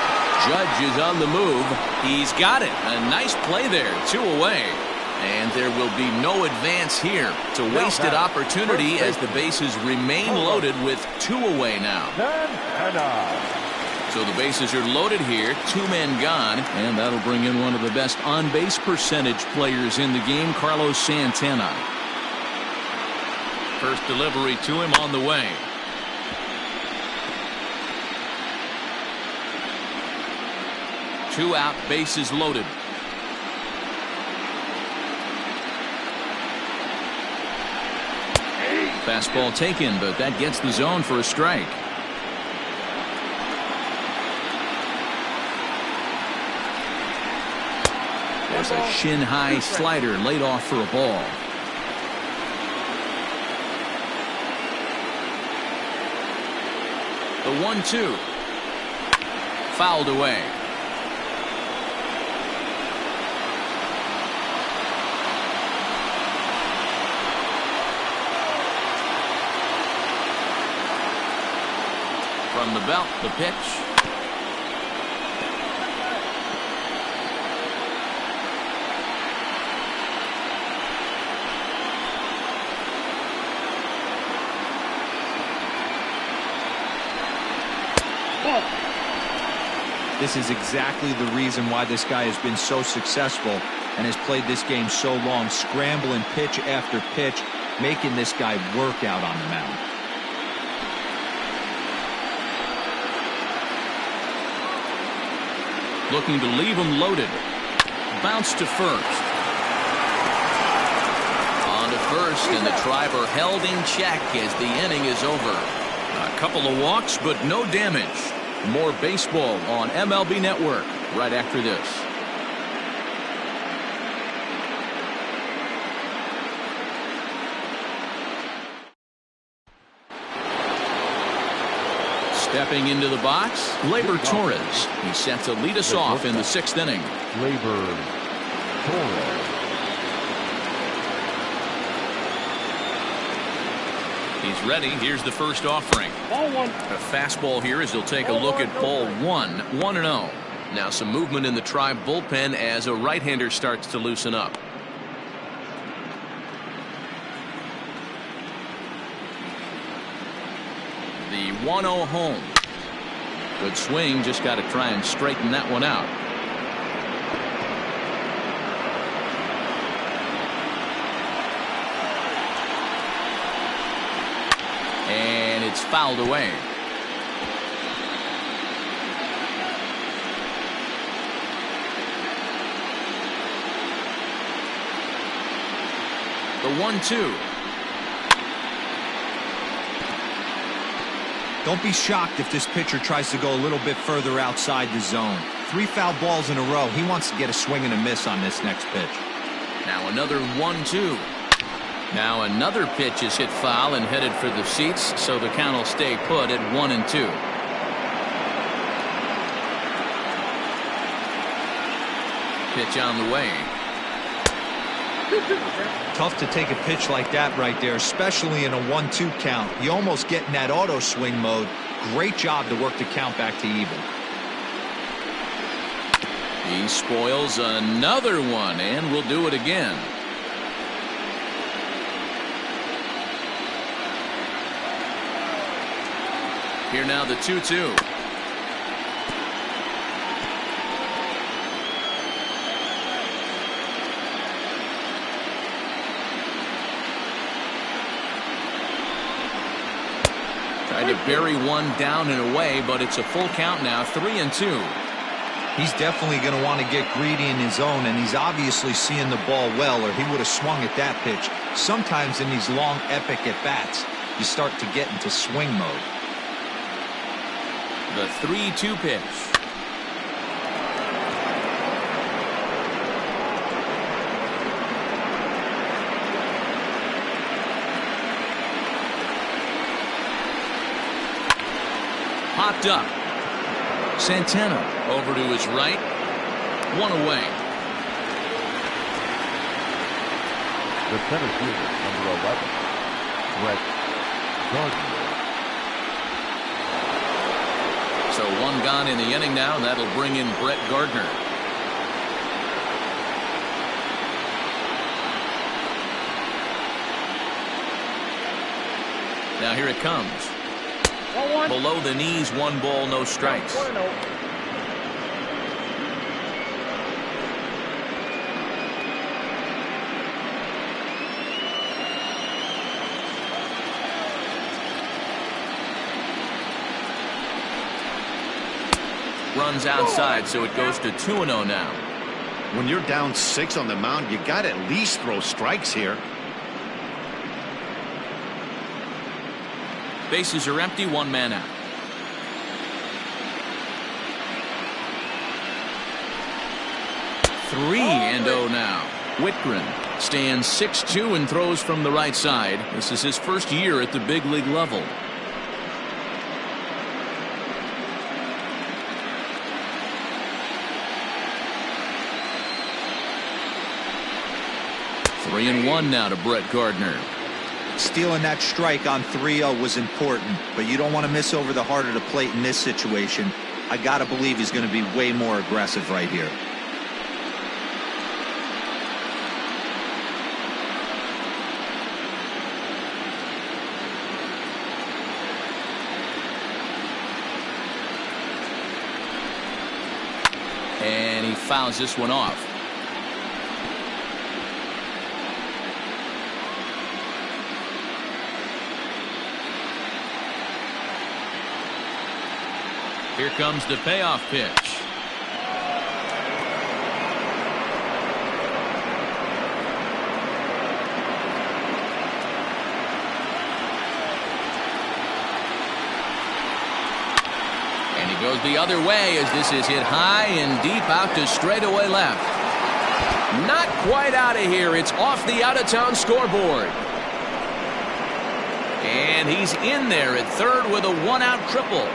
Judge is on the move. He's got it. A nice play there. 2 away. And there will be no advance here. It's a wasted opportunity as the bases remain loaded with 2 away now. So the bases are loaded here. 2 men gone. And that'll bring in one of the best on-base percentage players in the game, Carlos Santana. First delivery to him on the way. Two out, bases loaded. Fastball taken, but that gets the zone for a strike. There's a shin-high slider laid off for a ball. The 1-2. Fouled away. From the belt, the pitch. This is exactly the reason why this guy has been so successful and has played this game so long, scrambling pitch after pitch, making this guy work out on the mound. Looking to leave him loaded. Bounce to first. On to first, and the Triber held in check as the inning is over. A couple of walks, but no damage. More baseball on MLB Network right after this. Stepping into the box, Glaiber Torres. He's set to lead us off in the 6th inning. Glaiber Torres. He's ready. Here's the first offering. Ball 1. A fastball here as he'll take a look at ball 1, 1-0. Now some movement in the Tribe bullpen as a right-hander starts to loosen up. The 1-0 home. Good swing, just got to try and straighten that one out. And it's fouled away. The 1-2. Don't be shocked if this pitcher tries to go a little bit further outside the zone. 3 foul balls in a row. He wants to get a swing and a miss on this next pitch. Now another 1-2. Now another pitch is hit foul and headed for the seats, so the count will stay put at 1-2. Pitch on the way. Tough to take a pitch like that right there, especially in a 1-2 count. You almost get in that auto swing mode. Great job to work the count back to even. He spoils another one, and will do it again. Here now the 2-2. Tried to bury one down and away, but it's a full count now, 3-2. He's definitely going to want to get greedy in his zone, and he's obviously seeing the ball well, or he would have swung at that pitch. Sometimes in these long, epic at-bats, you start to get into swing mode. The 3-2 pitch. Popped up. Santana over to his right. One away. The center fielder, number 11, Gardner. So one gone in the inning now, and that'll bring in Brett Gardner. Now here it comes. 1-1. Below the knees, 1 ball, no strikes. 1-0. Runs outside, so it goes to 2-0 now. When you're down 6 on the mound, you got to at least throw strikes here. Bases are empty, 1 man out. Three and 0 now. Whitgren stands 6'2" and throws from the right side. This is his first year at the big league level. Three and 1 now to Brett Gardner. Stealing that strike on 3-0 was important, but you don't want to miss over the heart of the plate in this situation. I got to believe he's going to be way more aggressive right here. And he fouls this one off. Here comes the payoff pitch. And he goes the other way as this is hit high and deep out to straightaway left. Not quite out of here. It's off the out-of-town scoreboard. And he's in there at third with a 1-out triple.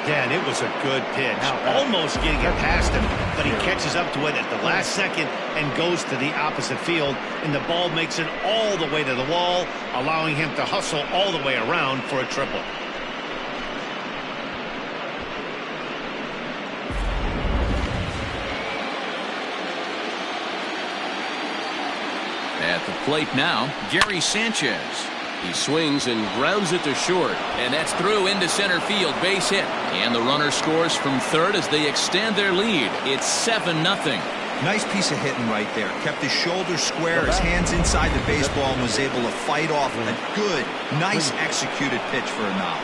Yeah, and it was a good pitch. Almost getting it past him, but he catches up to it at the last second and goes to the opposite field, and the ball makes it all the way to the wall, allowing him to hustle all the way around for a triple. At the plate now, Gary Sanchez. He swings and grounds it to short, and that's through into center field, base hit, and the runner scores from third as they extend their lead. It's 7-0. Nice piece of hitting right there. Kept his shoulders square, his hands inside the baseball, and was able to fight off a good, nice executed pitch for a knock.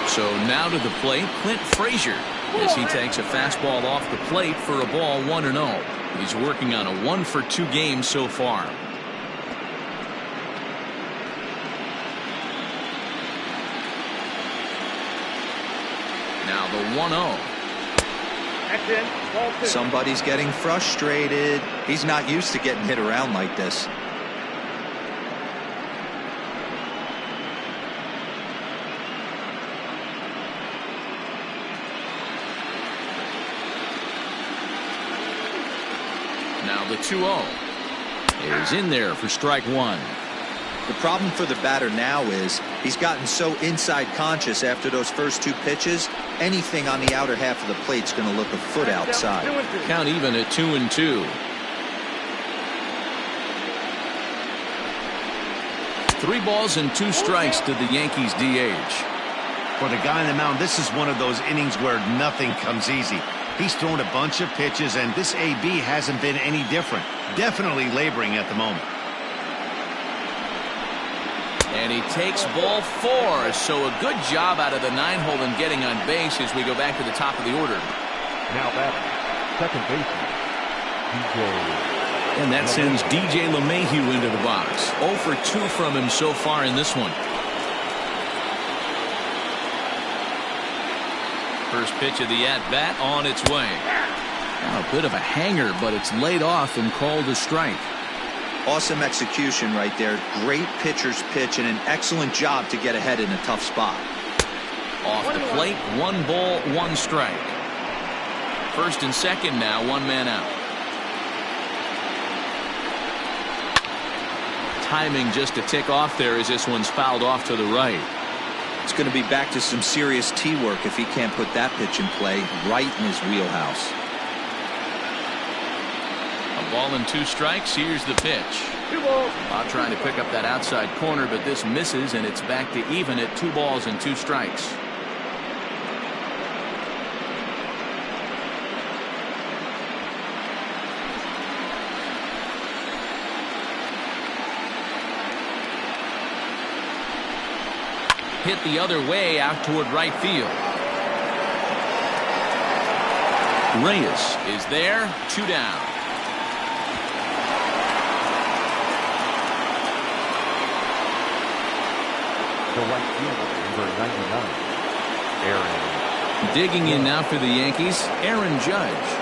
So now to the plate, Clint Frazier, as he takes a fastball off the plate for a ball 1-0. He's working on a 1-for-2 game so far. Now the 1-0. That's in. Ball 2. Somebody's getting frustrated. He's not used to getting hit around like this. Now the 2-0 is in there for strike one. The problem for the batter now is he's gotten so inside conscious after those first two pitches. Anything on the outer half of the plate's going to look a foot outside. Count even at 2-2. 3 balls and 2 strikes to the Yankees DH. For the guy on the mound, this is one of those innings where nothing comes easy. He's thrown a bunch of pitches, and this AB hasn't been any different. Definitely laboring at the moment. And he takes ball 4. So a good job out of the 9-hole in getting on base as we go back to the top of the order. Now batting, second baseman, DJ. And that sends DJ LeMahieu into the box. 0 for 2 from him so far in this one. First pitch of the at-bat on its way. Now a bit of a hanger, but it's laid off and called a strike. Awesome execution right there. Great pitcher's pitch and an excellent job to get ahead in a tough spot. Off the plate, 1 ball, 1 strike. First and second now, 1 man out. Timing just a tick off there as this one's fouled off to the right. It's going to be back to some serious tee work if he can't put that pitch in play right in his wheelhouse. A ball and 2 strikes. Here's the pitch. 2 balls. Trying to pick up that outside corner, but this misses, and it's back to even at 2 balls and 2 strikes. Hit the other way out toward right field. Reyes is there, 2 down. The right fielder, number 99, Aaron. Digging in now for the Yankees, Aaron Judge.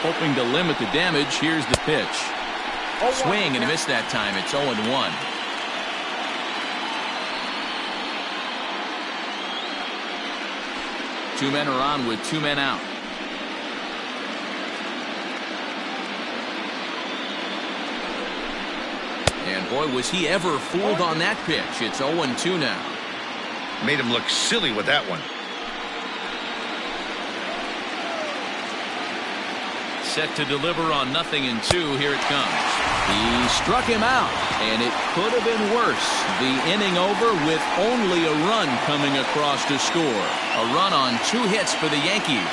Hoping to limit the damage. Here's the pitch. Swing and a miss that time. It's 0-1. Two men are on with 2 men out. And boy, was he ever fooled on that pitch. It's 0-2 now. Made him look silly with that one. Set to deliver on 0-2. Here it comes. He struck him out, and it could have been worse. The inning over with only a run coming across to score. A run on 2 hits for the Yankees.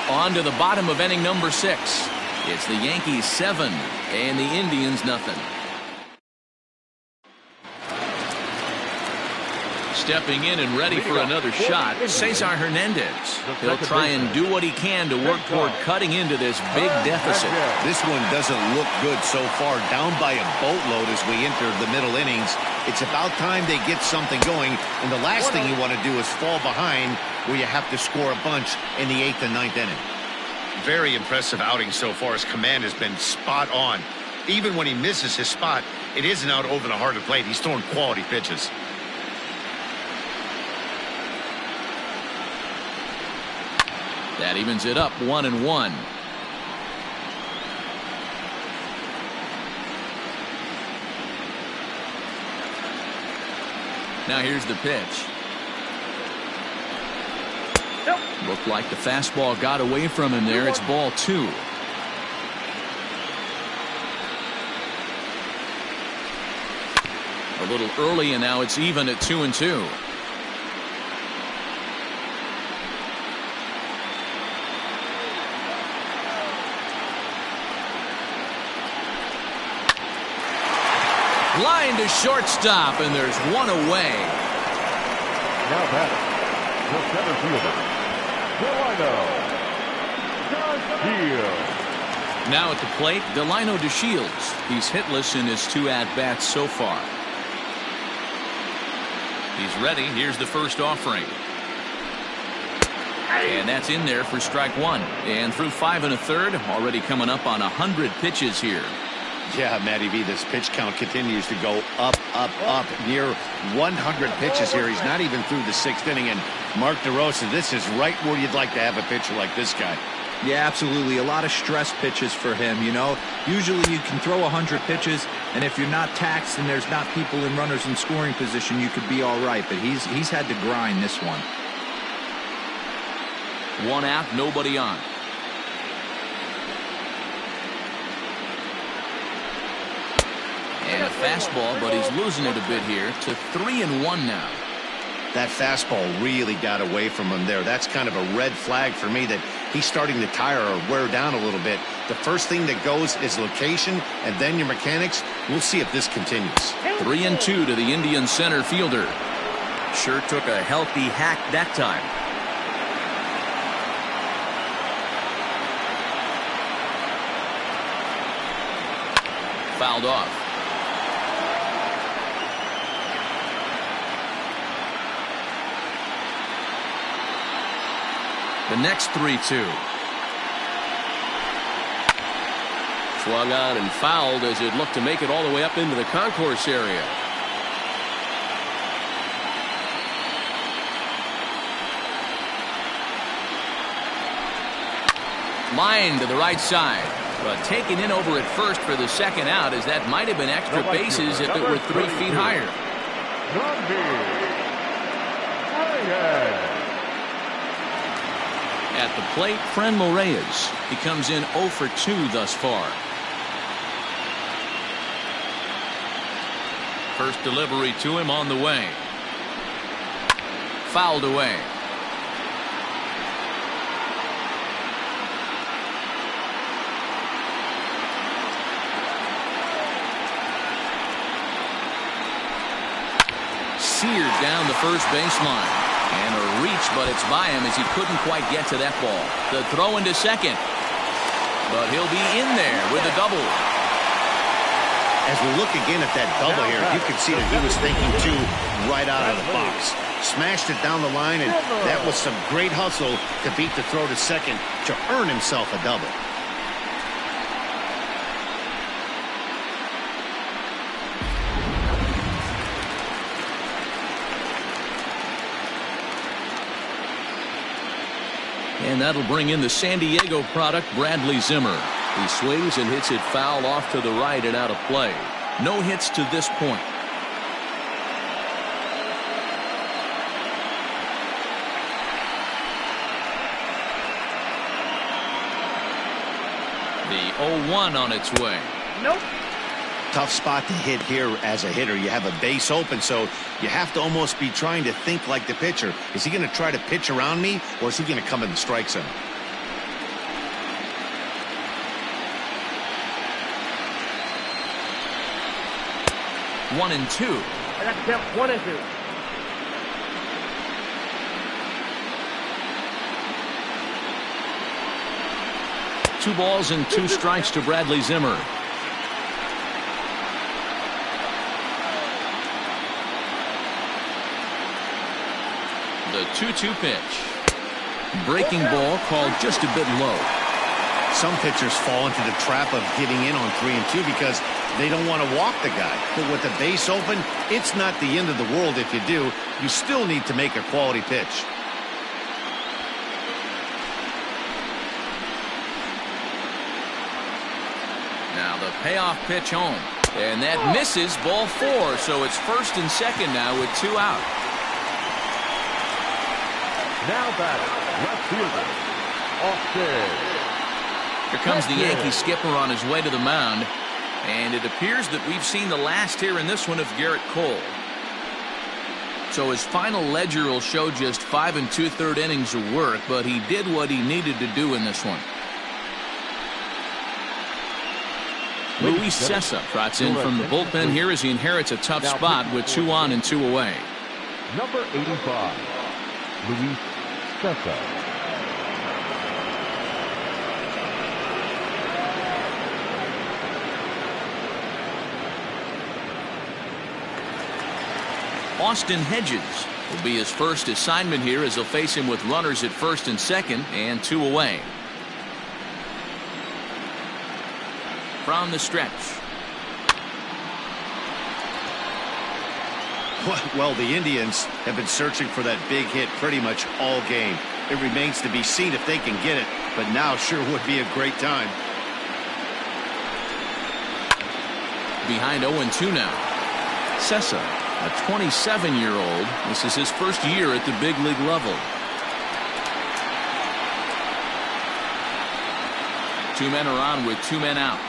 On to the bottom of inning number 6. It's the Yankees 7 and the Indians 0. Stepping in and ready for another shot, Cesar Hernandez. He'll try and do what he can to work toward cutting into this big deficit. This one doesn't look good so far. Down by a boatload as we enter the middle innings. It's about time they get something going, and the last thing you want to do is fall behind where you have to score a bunch in the 8th and 9th inning. Very impressive outing so far. His command has been spot on. Even when he misses his spot, it isn't out over the heart of the plate. He's throwing quality pitches. That evens it up 1-1. Now here's the pitch. Looked like the fastball got away from him there. It's ball 2. A little early, and now it's even at 2-2. Line to shortstop, and there's one away. Now batting, to center fielder, Delano De Shields. Now at the plate, Delano De Shields. He's hitless in his 2 at-bats so far. He's ready. Here's the first offering. And that's in there for strike 1. And through 5 1/3, already coming up on 100 pitches here. Yeah, Matty V, this pitch count continues to go up, near 100 pitches here. He's not even through the 6th inning. And Mark DeRosa, this is right where you'd like to have a pitcher like this guy. Yeah, absolutely. A lot of stress pitches for him, you know. Usually you can throw 100 pitches, and if you're not taxed and there's not people in runners in scoring position, you could be all right. But he's had to grind this one. 1 out, nobody on. And a fastball, but he's losing it a bit here to 3-1 now. That fastball really got away from him there. That's kind of a red flag for me that he's starting to tire or wear down a little bit. The first thing that goes is location and then your mechanics. We'll see if this continues. 3-2 to the Indian center fielder. Sure took a healthy hack that time. Fouled off. The next 3-2. Swung on and fouled as it looked to make it all the way up into the concourse area. Line to the right side. But taken in over at first for the 2nd out, as that might have been extra bases if it were 3 feet higher. At the plate, Franmil Reyes. He comes in 0 for 2 thus far. First delivery to him on the way. Fouled away. Seared down the first baseline. And a reach, but it's by him as he couldn't quite get to that ball. The throw into second. But he'll be in there with a double. As we look again at that double here, you can see that he was thinking too right out of the box. Smashed it down the line, and that was some great hustle to beat the throw to second to earn himself a double. And that'll bring in the San Diego product, Bradley Zimmer. He swings and hits it foul off to the right and out of play. No hits to this point. The 0-1 on its way. Nope. Tough spot to hit here as a hitter. You have a base open, so you have to almost be trying to think like the pitcher. Is he going to try to pitch around me, or is he going to come in the strike zone? One and two. I got to count 1 and 2. 2 balls and 2 strikes to Bradley Zimmer. The 2-2 pitch. Breaking ball called just a bit low. Some pitchers fall into the trap of getting in on 3 and 2 because they don't want to walk the guy. But with the base open, it's not the end of the world if you do. You still need to make a quality pitch. Now the payoff pitch home. And that misses, ball 4. So it's 1st and 2nd now with 2 out. Now batting, left fielder, Austin. Here comes the Yankee skipper on his way to the mound. And it appears that we've seen the last here in this one of Garrett Cole. So his final ledger will show just 5 2/3 innings of work, but he did what he needed to do in this one. Luis Cesar trots in from the bullpen here as he inherits a tough spot with 2 on and 2 away. Number 85, Luis Cesar. Austin Hedges will be his first assignment here as he'll face him with runners at first and second and 2 away. From the stretch. Well, the Indians have been searching for that big hit pretty much all game. It remains to be seen if they can get it, but now sure would be a great time. Behind 0-2 now. Cesar, a 27-year-old. This is his first year at the big league level. 2 men are on with 2 men out.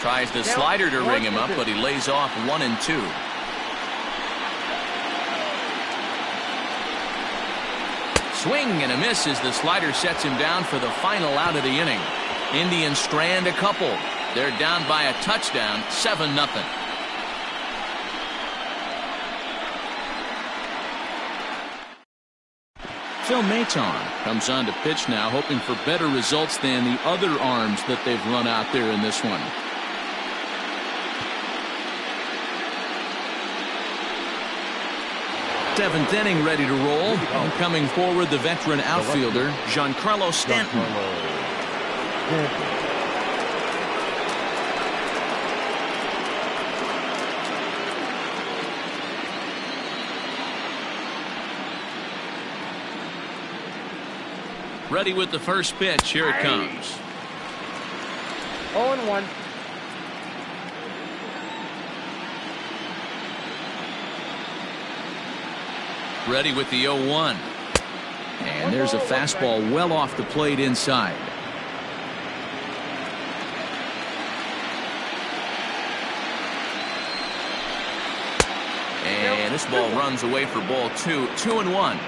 Tries the slider to ring him up, but he lays off 1-2. Swing and a miss as the slider sets him down for the final out of the inning. Indians strand a couple. They're down by a touchdown, 7-0. Phil Maton comes on to pitch now, hoping for better results than the other arms that they've run out there in this one. 7th inning ready to roll. And coming forward, the veteran outfielder, Giancarlo Stanton. Ready with the first pitch. Here it comes. 0-1. Ready with the 0-1. And there's a fastball well off the plate inside. And this ball runs away for ball 2. 2-1.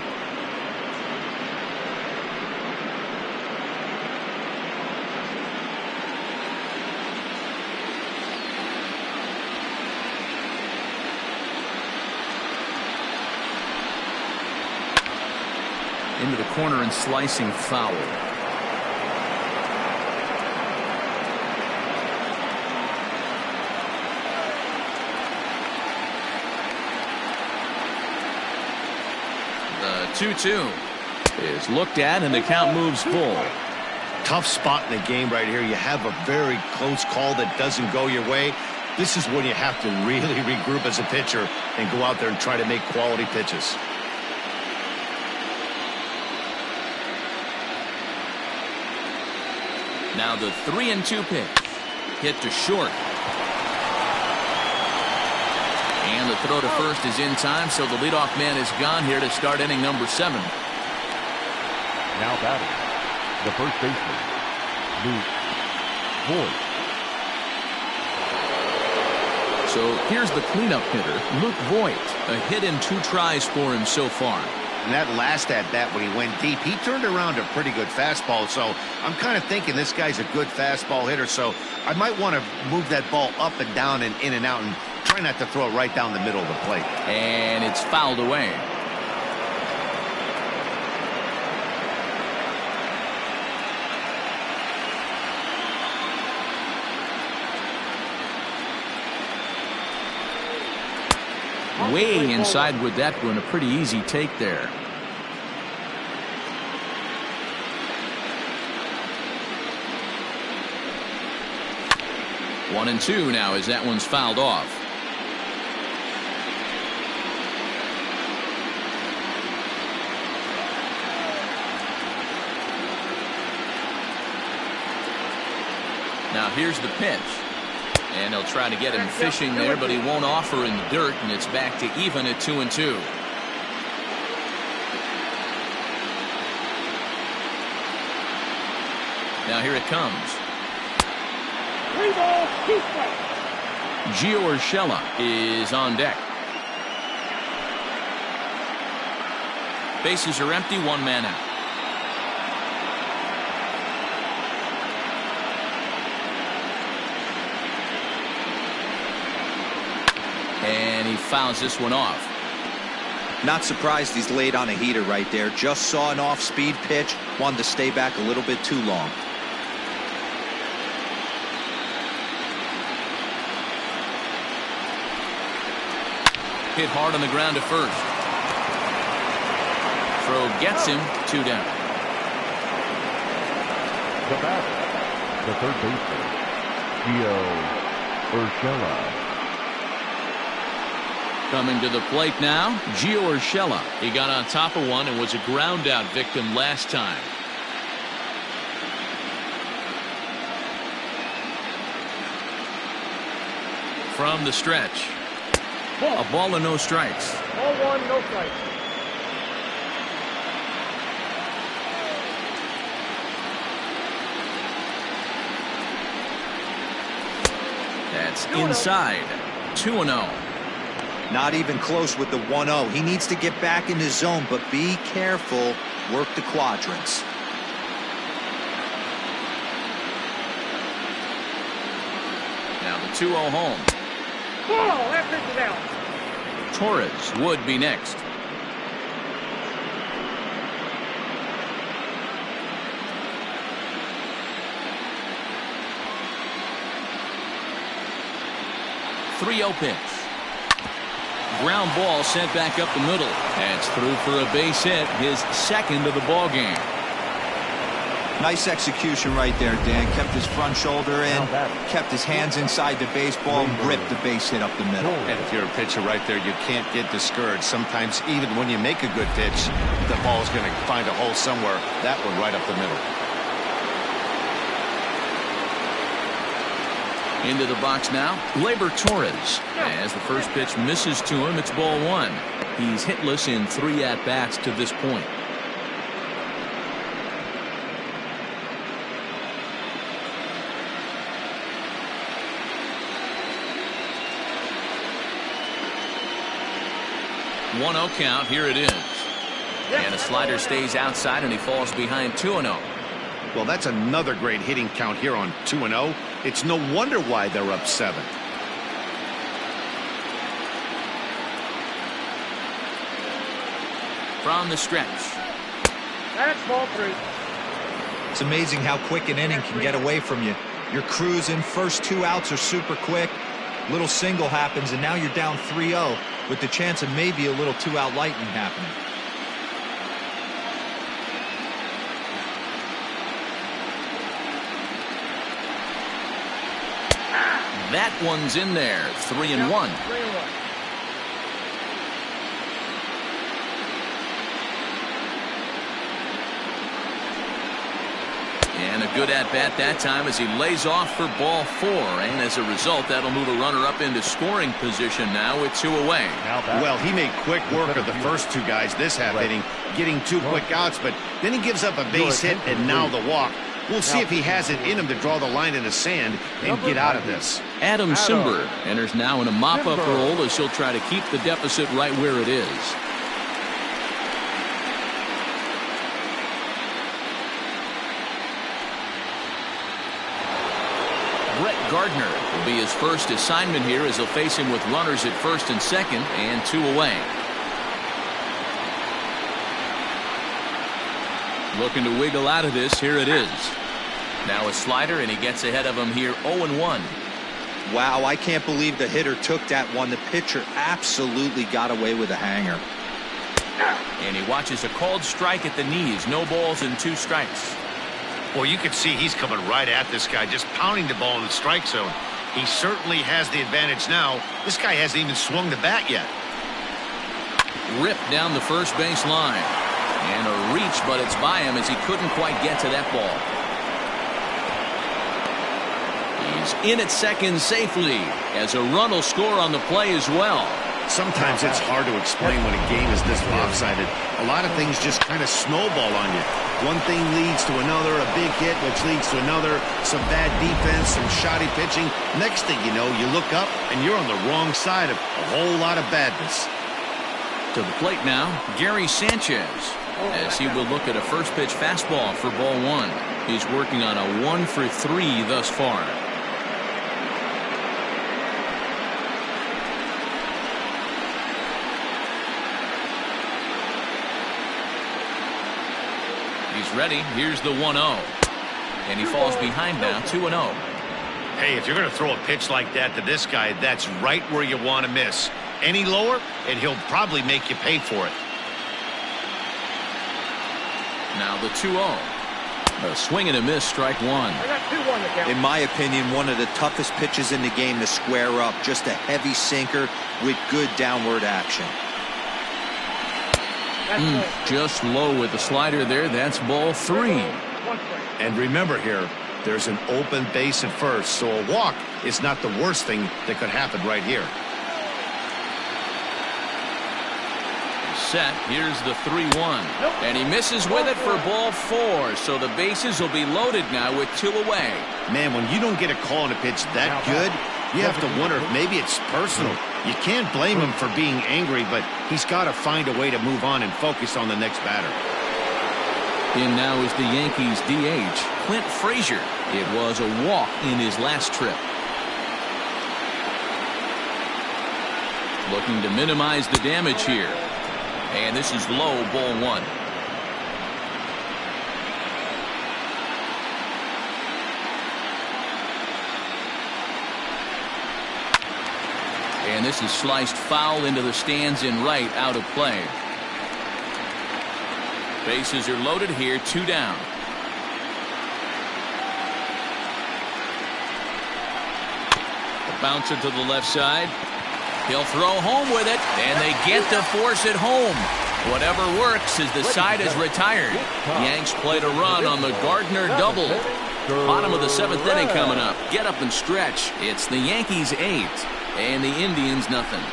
Into the corner and slicing foul. The 2-2 is looked at and the count moves full. Tough spot in the game right here. You have a very close call that doesn't go your way. This is when you have to really regroup as a pitcher and go out there and try to make quality pitches. Now the 3-2 pitch. Hit to short. And the throw to first is in time, so the leadoff man is gone here to start inning number 7. Now batting, the first baseman, Luke Voigt. So here's the cleanup hitter, Luke Voigt. A hit in 2 tries for him so far. And that last at-bat when he went deep, he turned around a pretty good fastball. So I'm kind of thinking this guy's a good fastball hitter. So I might want to move that ball up and down and in and out and try not to throw it right down the middle of the plate. And it's fouled away. Way inside with that one. A pretty easy take there. One and 2 now as that one's fouled off. Now here's the pitch. And he'll try to get him fishing there, but he won't offer in the dirt, and it's back to even at 2-2. Now here it comes. 3 balls, 2 strikes. Gio Urshela is on deck. Bases are empty, 1 man out. And And he fouls this one off. Not surprised he's laid on a heater right there. Just saw an off-speed pitch. Wanted to stay back a little bit too long. Hit hard on the ground to first. Throw gets him. 2 down. The batter, the third baseman, Gio Urshela. Coming to the plate now, Gio Urshela. He got on top of one and was a ground out victim last time. From the stretch. A ball and no strikes. Ball 1, no strikes. That's inside. 2-0. Not even close with the 1-0. He needs to get back in the zone, but be careful. Work the quadrants. Now the 2-0 home. Ball, that pitch is out. Torres would be next. .3-0 pitch. Ground ball sent back up the middle. That's through for a base hit, his second of the ball game. Nice execution right there, Dan. Kept his front shoulder in, kept his hands inside the baseball, and ripped the base hit up the middle. And if you're a pitcher right there, you can't get discouraged. Sometimes even when you make a good pitch, the ball's going to find a hole somewhere. That one right up the middle. Into the box now, Glaiber Torres. As the first pitch misses to him, it's ball 1. He's hitless in 3 at-bats to this point. One 1-0 count. Here it is. And a slider stays outside, and he falls behind 2-0. Well, that's another great hitting count here on 2-0. It's no wonder why they're up 7. From the stretch. That's ball 3. It's amazing how quick an inning can get away from you. You're cruising. First 2 outs are super quick. Little single happens, and now you're down 3-0 with the chance of maybe a little 2-out lightning happening. That one's in there. 3-1. 3-1. And a good at-bat that time as he lays off for ball 4. And as a result, that'll move a runner up into scoring position now with 2 away. Well, he made quick work of the first 2 guys this half inning, getting 2 quick outs, but then he gives up a base hit and now the walk. We'll see if he has it in him to draw the line in the sand and get out of this. Adam Simber enters now in a mop-up role as he'll try to keep the deficit right where it is. Gardner will be his first assignment here as he'll face him with runners at first and second and 2 away. Looking to wiggle out of this. Here it is. Now a slider, and he gets ahead of him here. 0-1. Wow, I can't believe the hitter took that one. The pitcher absolutely got away with a hanger. And he watches a called strike at the knees. No balls and 2 strikes. Well, you can see he's coming right at this guy, just pounding the ball in the strike zone. He certainly has the advantage now. This guy hasn't even swung the bat yet. Ripped down the first base line. And a reach, but it's by him as he couldn't quite get to that ball. He's in at second safely as a run will score on the play as well. Sometimes it's hard to explain when a game is this lopsided. A lot of things just kind of snowball on you. One thing leads to another, a big hit, which leads to another, some bad defense, some shoddy pitching. Next thing you know, you look up and you're on the wrong side of a whole lot of badness. To the plate now, Gary Sanchez, as he will look at a first pitch fastball for ball 1. He's working on a 1 for 3 thus far. He's ready. Here's the 1-0. And he falls behind now, 2-0. Hey, if you're going to throw a pitch like that to this guy, that's right where you want to miss. Any lower, and he'll probably make you pay for it. Now the 2-0. A swing and a miss, strike one. I got 2-1 to count. In my opinion, one of the toughest pitches in the game to square up. Just a heavy sinker with good downward action. Just low with the slider there. That's ball 3. And remember here, there's an open base at first, so a walk is not the worst thing that could happen right here. Set. Here's the 3-1. And he misses with it for ball 4. So the bases will be loaded now with 2 away. Man, when you don't get a call on a pitch that good, you have to wonder if maybe it's personal. You can't blame him for being angry, but he's got to find a way to move on and focus on the next batter. In now is the Yankees DH, Clint Frazier. It was a walk in his last trip. Looking to minimize the damage here. And this is low, ball 1. And this is sliced foul into the stands in right, out of play. Bases are loaded here, 2 down. A bouncer to the left side. He'll throw home with it, and they get to force it home. Whatever works as the side is retired. Yanks play to run on the Gardner double. Bottom of the 7th inning coming up. Get up and stretch. It's the Yankees 8 and the Indians nothing.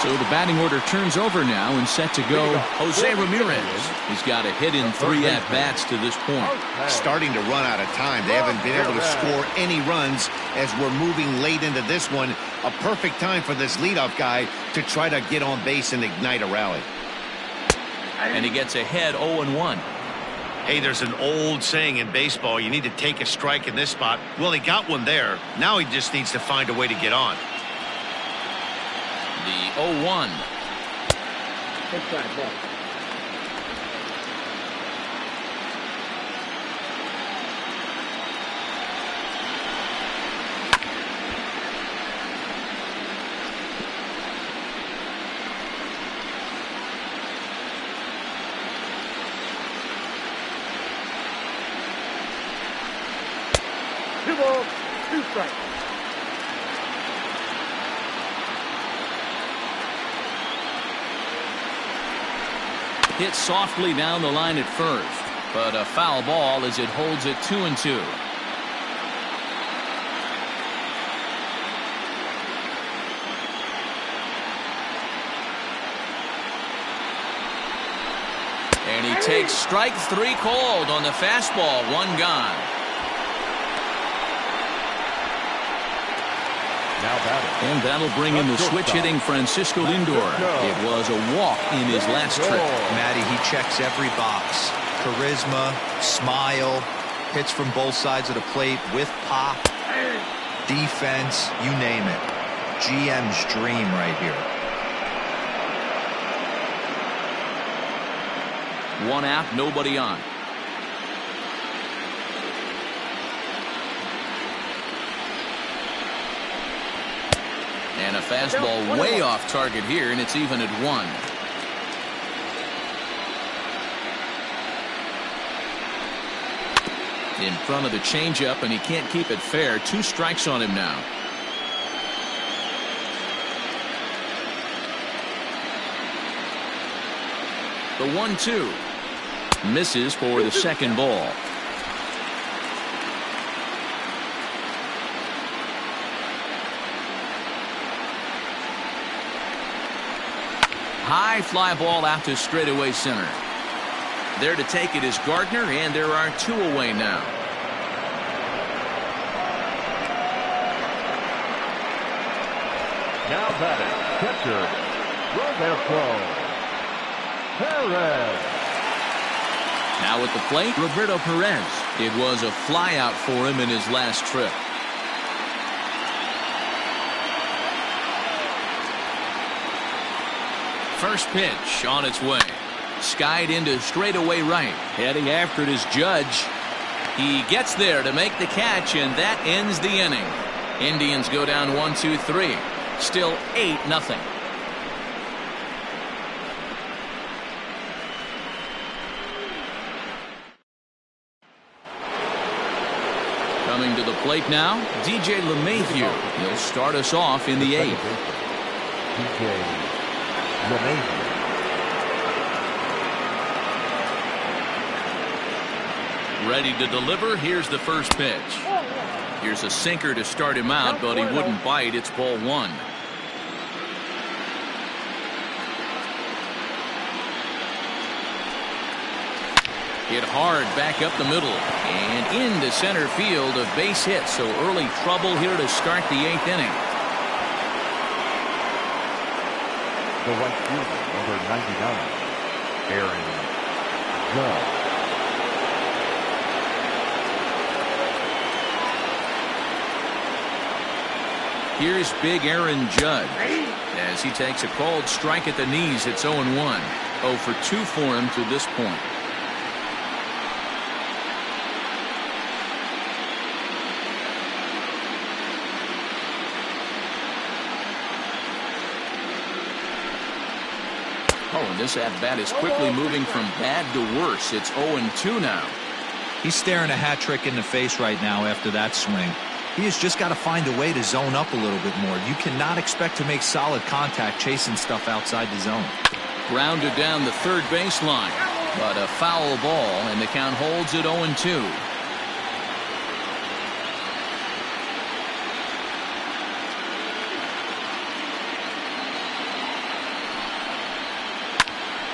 So the batting order turns over now and set to go. Jose Ramirez. He's got a hit in 3 at-bats to this point. Starting to run out of time. They haven't been able to score any runs as we're moving late into this one. A perfect time for this leadoff guy to try to get on base and ignite a rally. And he gets ahead 0-1. Hey, there's an old saying in baseball, you need to take a strike in this spot. Well, he got one there. Now he just needs to find a way to get on. The 0-1. Inside ball. Two balls, 2 strikes. Hit softly down the line at first, but a foul ball as it holds it 2-2. And he takes strike 3 called on the fastball, 1 gone. And that'll bring in the switch-hitting Francisco Lindor. It was a walk in his last trip. Matty, he checks every box. Charisma, smile, hits from both sides of the plate with pop, defense, you name it. GM's dream right here. 1 out, nobody on. And a fastball way off target here, and it's even at 1. In front of the changeup, and he can't keep it fair. 2 strikes on him now. The 1-2 misses for the 2nd ball. High fly ball out to straightaway center. There to take it is Gardner, and there are 2 away now. Now batting, catcher, Roberto Perez. Now at the plate, Roberto Perez. It was a flyout for him in his last trip. First pitch on its way. Skied into straightaway right. Heading after it is Judge. He gets there to make the catch, and that ends the inning. Indians go down 1-2-3. Still 8-0. Coming to the plate now, DJ LeMahieu. He'll start us off in the 8th. DJ LeMahieu. Ready to deliver. Here's the first pitch. Here's a sinker to start him out, but he wouldn't bite. It's ball 1. Hit hard back up the middle and into center field. A base hit, so early trouble here to start the 8th inning. The right fielder, number 99, Aaron Judge. Here's big Aaron Judge as he takes a called strike at the knees. It's 0-1. 0 for 2 for him to this point. Oh, and this at-bat is quickly moving from bad to worse. It's 0-2 now. He's staring a hat trick in the face right now after that swing. He has just got to find a way to zone up a little bit more. You cannot expect to make solid contact chasing stuff outside the zone. Grounded down the third baseline, but a foul ball, and the count holds at 0-2.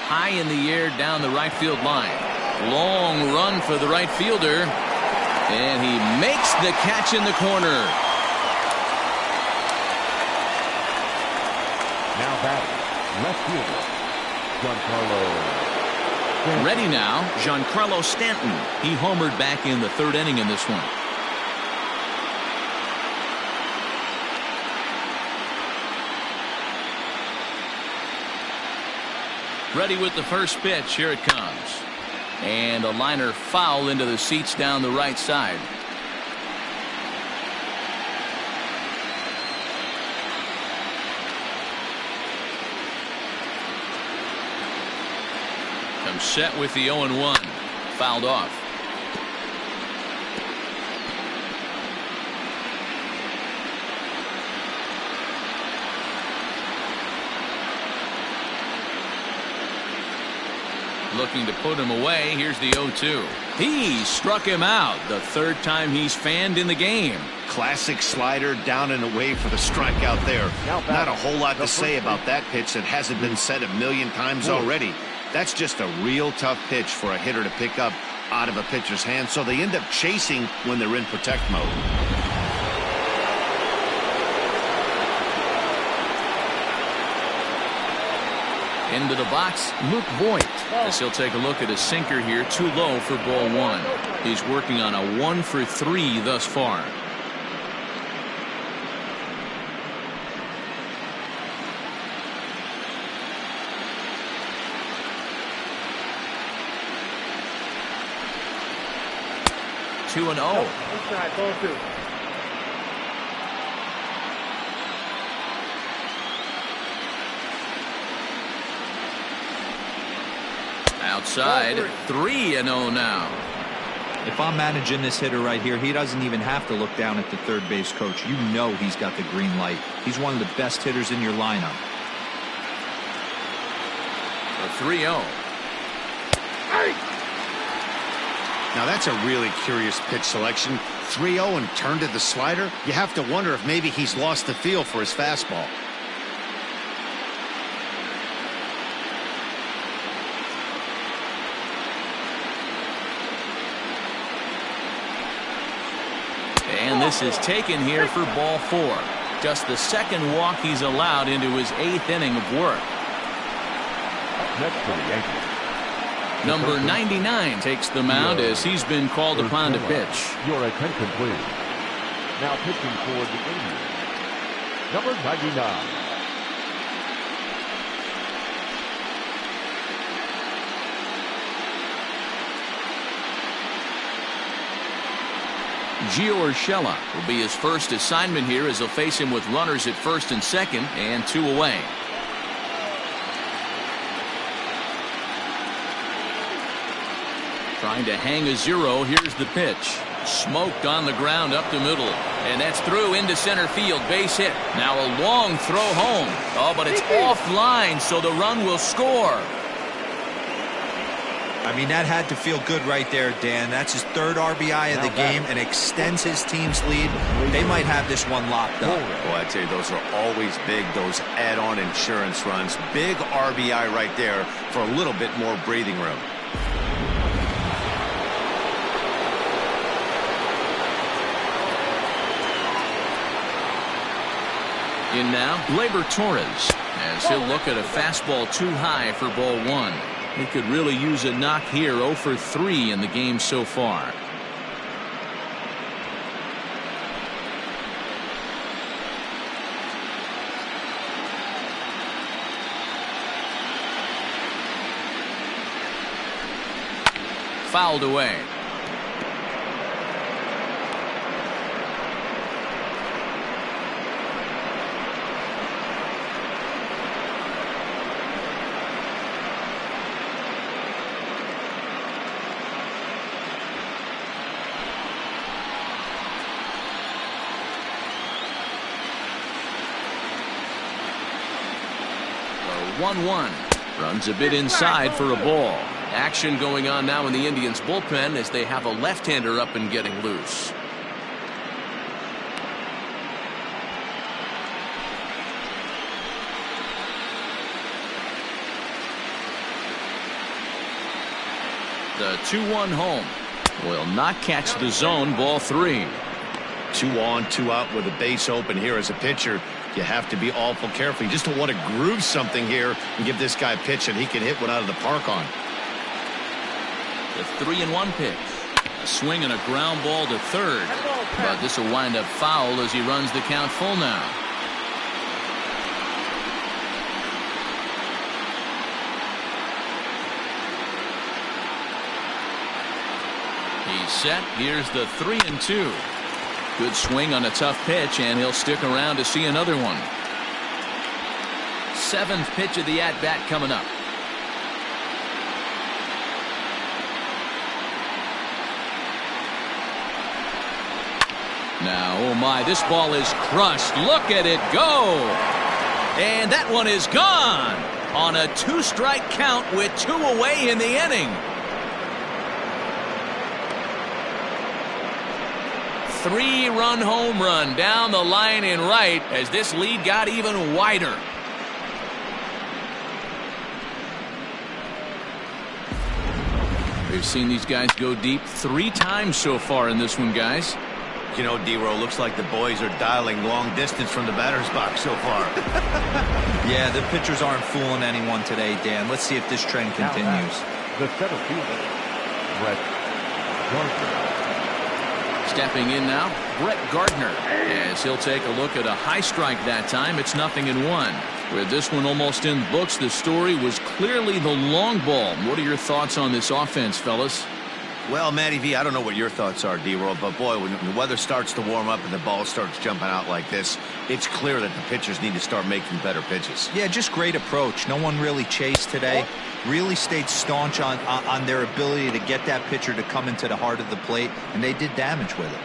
High in the air down the right field line. Long run for the right fielder. And he makes the catch in the corner. Now batting, left fielder, Giancarlo. Ready now, Giancarlo Stanton. He homered back in the 3rd inning in this one. Ready with the first pitch. Here it comes. And a liner foul into the seats down the right side. Comes set with the 0-1. Fouled off. Looking to put him away. Here's the 0-2. He struck him out. The 3rd time he's fanned in the game. Classic slider down and away for the strikeout there. Not a whole lot to say about that pitch that hasn't been said a million times already. That's just a real tough pitch for a hitter to pick up out of a pitcher's hand, so they end up chasing when they're in protect mode. Into the box, Luke Voigt, as he'll take a look at a sinker here, too low for ball 1. He's working on a 1 for 3 thus far. Two and 0. Outside, 3-0 now. If I'm managing this hitter right here, he doesn't even have to look down at the third base coach. You know he's got the green light. He's one of the best hitters in your lineup. A 3-0. Now that's a really curious pitch selection. 3-0 and turned to the slider. You have to wonder if maybe he's lost the feel for his fastball. And this is taken here for ball 4. Just the 2nd walk he's allowed into his 8th inning of work. Next for the Yankees. Number 99 takes the mound as he's been called upon to pitch. Your attention, please. Now pitching for the Indians, number 99. Gio Urshela will be his first assignment here as they'll face him with runners at first and second and 2 away. Trying to hang a 0. Here's the pitch. Smoked on the ground up the middle. And that's through into center field. Base hit. Now a long throw home. Oh, but it's offline, so the run will score. I mean, that had to feel good right there, Dan. That's his 3rd RBI of the game and extends his team's lead. They might have this one locked up. Boy, I tell you, those are always big, those add-on insurance runs. Big RBI right there for a little bit more breathing room. In now, Glaiber Torres, as he'll look at a fastball too high for ball 1. He could really use a knock here. 0 for 3 in the game so far. Fouled away. The 1-1 runs a bit inside for a ball. Action going on now in the Indians bullpen as they have a left-hander up and getting loose. The 2-1 home will not catch the zone. Ball 3. 2 on, 2 out with a base open here as a pitcher. You have to be awful careful. You just don't want to groove something here and give this guy a pitch and he can hit one out of the park on. The 3-1 pitch. A swing and a ground ball to third. But this will wind up foul as he runs the count full now. He's set. Here's the 3-2. Good swing on a tough pitch, and he'll stick around to see another one. 7th pitch of the at-bat coming up. Now, oh my, this ball is crushed. Look at it go. And that one is gone on a 2-strike count with 2 away in the inning. 3-run home run down the line in right as this lead got even wider. We've seen these guys go deep 3 times so far in this one, guys. You know, D-Roll, looks like the boys are dialing long distance from the batter's box so far. Yeah, the pitchers aren't fooling anyone today, Dan. Let's see if this trend continues. The center fielder, Gardner. Stepping in now, Gardner, as he'll take a look at a high strike that time. It's 0-1. With this one almost in books, the story was clearly the long ball. What are your thoughts on this offense, fellas? Well, Matty V, I don't know what your thoughts are, D-Roll, but boy, when the weather starts to warm up and the ball starts jumping out like this, it's clear that the pitchers need to start making better pitches. Yeah, just great approach. No one really chased today. Really stayed staunch on their ability to get that pitcher to come into the heart of the plate, and they did damage with it.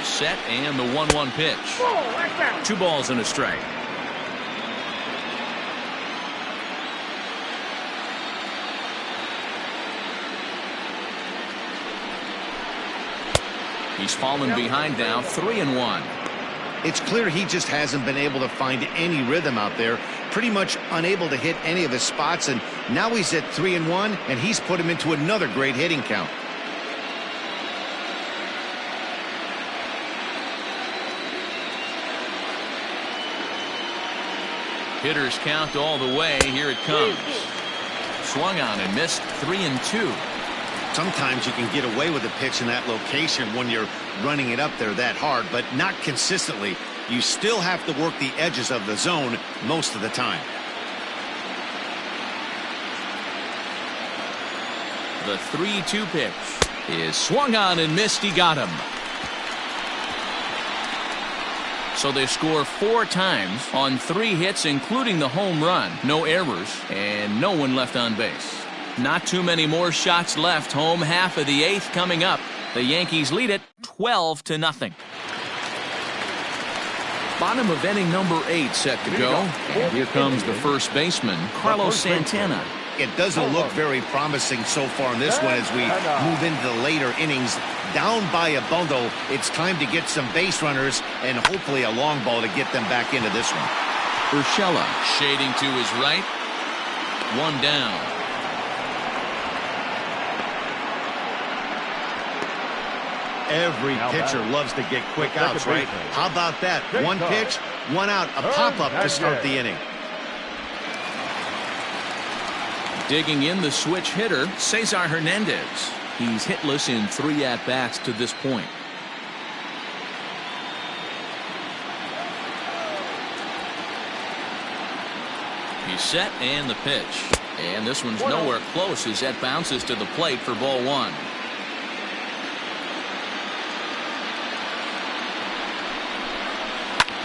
Set and the 1-1 pitch. 2 balls and a strike. He's fallen behind now, 3-1. It's clear he just hasn't been able to find any rhythm out there. Pretty much unable to hit any of his spots, and now he's at 3-1, and he's put him into another great hitting count. Hitters count all the way. Here it comes. Swung on and missed. 3-2. Sometimes you can get away with a pitch in that location when you're running it up there that hard, but not consistently. you still have to work the edges of the zone most of the time. The 3-2 pitch is swung on and missed. He got him. So they score 4 times on 3 hits, including the home run. No errors and no one left on base. Not too many more shots left. Home half of the 8th coming up. The Yankees lead it 12-0. Bottom of inning number 8 set to go. And here comes the first baseman, Carlos Santana. It doesn't look very promising so far in this one as we move into the later innings. Down by a bundle, it's time to get some base runners and hopefully a long ball to get them back into this one. Urshela shading to his right. 1 down. Every pitcher loves to get quick outs, right? How about that? 1 pitch, 1 out, a pop-up to start the inning. Digging in the switch hitter, Cesar Hernandez. He's hitless in 3 at-bats to this point. He's set and the pitch. And this one's nowhere close as that bounces to the plate for ball 1.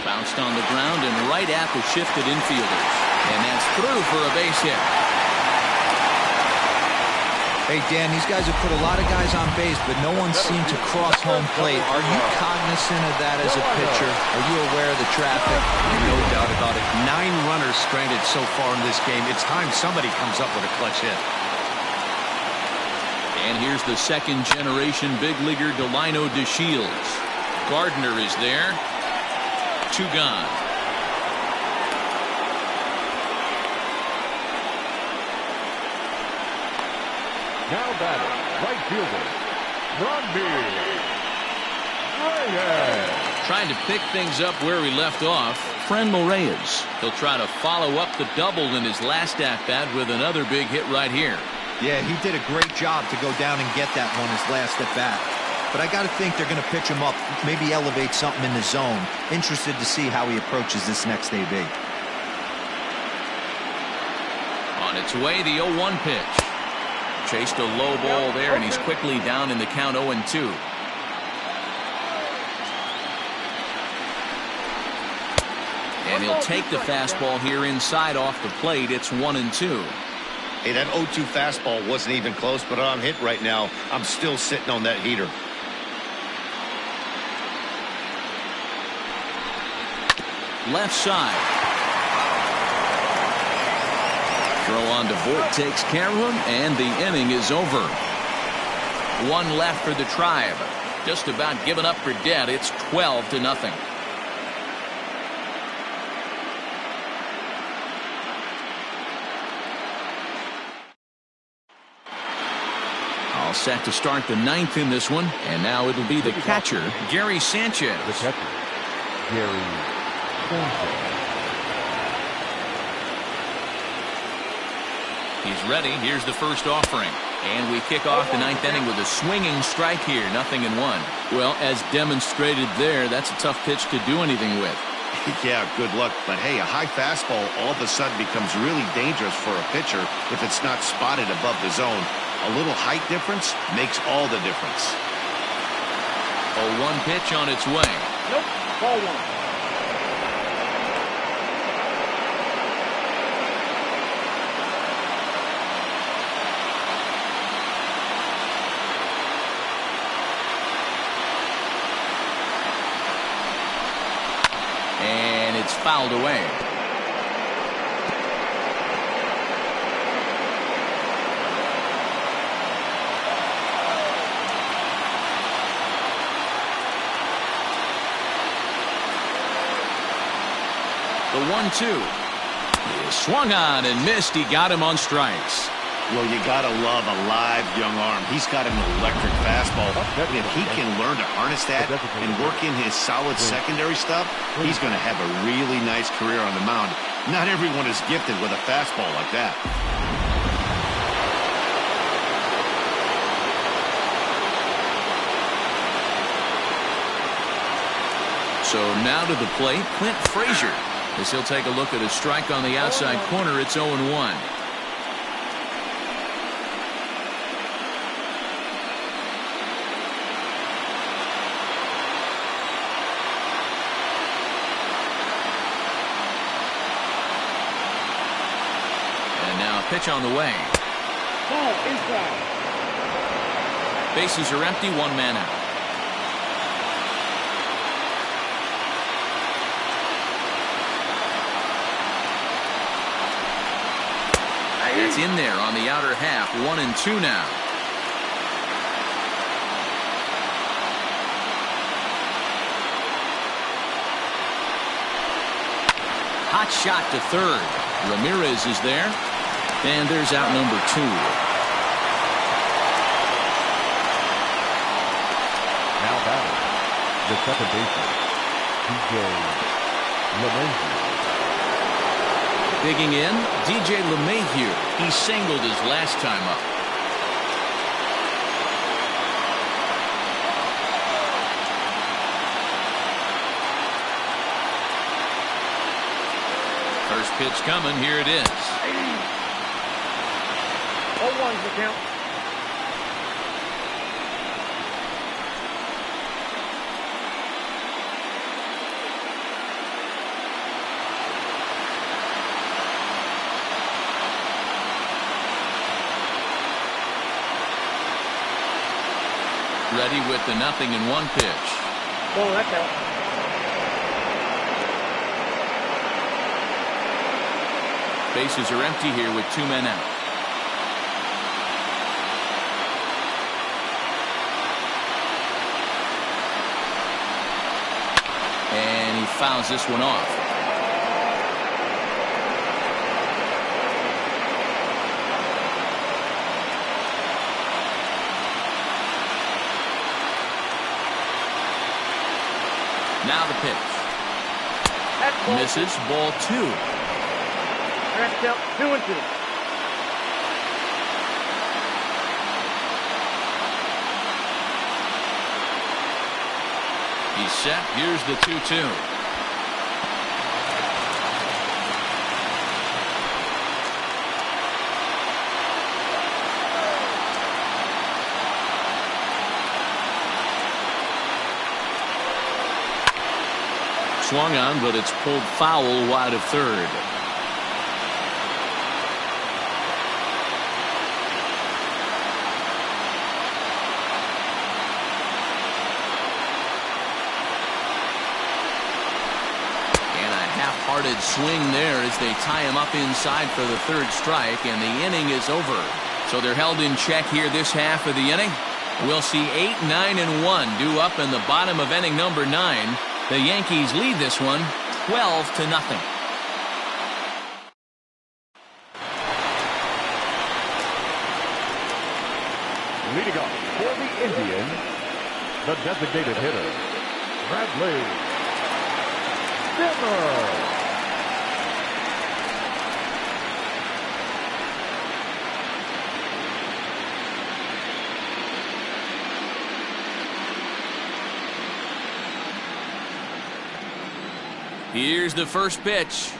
Bounced on the ground and right at the shifted infielders. And that's through for a base hit. Hey, Dan, these guys have put a lot of guys on base, but no one seemed to cross home plate. Are you cognizant of that as a pitcher? Are you aware of the traffic? No doubt about it. 9 runners stranded so far in this game. It's time somebody comes up with a clutch hit. And here's the second-generation big leaguer Delano De Shields. Gardner is there. 2 gone. Now batting, right fielder, Ramirez. Trying to pick things up where he left off, Ramirez. He'll try to follow up the double in his last at-bat with another big hit right here. Yeah, he did a great job to go down and get that one his last at-bat. But I got to think they're going to pitch him up, maybe elevate something in the zone. Interested to see how he approaches this next AB. On its way, the 0-1 pitch. Chased a low ball there, and he's quickly down in the count 0-2. And he'll take the fastball here inside off the plate. It's 1-2. Hey, that 0-2 fastball wasn't even close, but I'm hit right now. I'm still sitting on that heater. Left side. Throw on to Vogt takes care of him, and the inning is over. 1 left for the Tribe. Just about given up for dead. It's 12-0. All set to start the 9th in this one, and now it'll be the catcher, Gary Sanchez. The catcher, Gary Sanchez. He's ready. Here's the first offering. And we kick off the 9th inning with a swinging strike here. 0-1. Well, as demonstrated there, that's a tough pitch to do anything with. Yeah, good luck. But hey, a high fastball all of a sudden becomes really dangerous for a pitcher if it's not spotted above the zone. A little height difference makes all the difference. 0-1 pitch on its way. Nope, ball 1. And it's fouled away. The 1-2 is swung on and missed. He got him on strikes. Well, you got to love a live young arm. He's got an electric fastball. And if he can learn to harness that and work in his solid secondary stuff, he's going to have a really nice career on the mound. Not everyone is gifted with a fastball like that. So now to the plate, Clint Frazier. As he'll take a look at a strike on the outside corner, it's 0-1. And now a pitch on the way. Ball inside. Bases are empty, one man out. It's in there on the outer half. 1-2 now. Hot shot to third. Ramirez is there. And there's out number 2. Now batting, the second baseman, DJ LeMahieu. Digging in, DJ LeMahieu. He singled his last time up. First pitch coming. Here it is. 0-1's the count. Ready with the 0-1 pitch. Oh, that's out. Bases are empty here with 2 men out. And he fouls this one off. Now the pitch. Misses. Ball 2. That's out. 2-2. He's set. Here's the 2-2. Swung on, but it's pulled foul wide of third. Half-hearted swing there as they tie him up inside for the third strike, and the inning is over. So they're held in check here this half of the inning. We'll see 8, 9, and 1 due up in the bottom of inning number 9. The Yankees lead this one 12-0. Leading off for the Indians, the designated hitter, Bradley Zimmer. Here's the first pitch.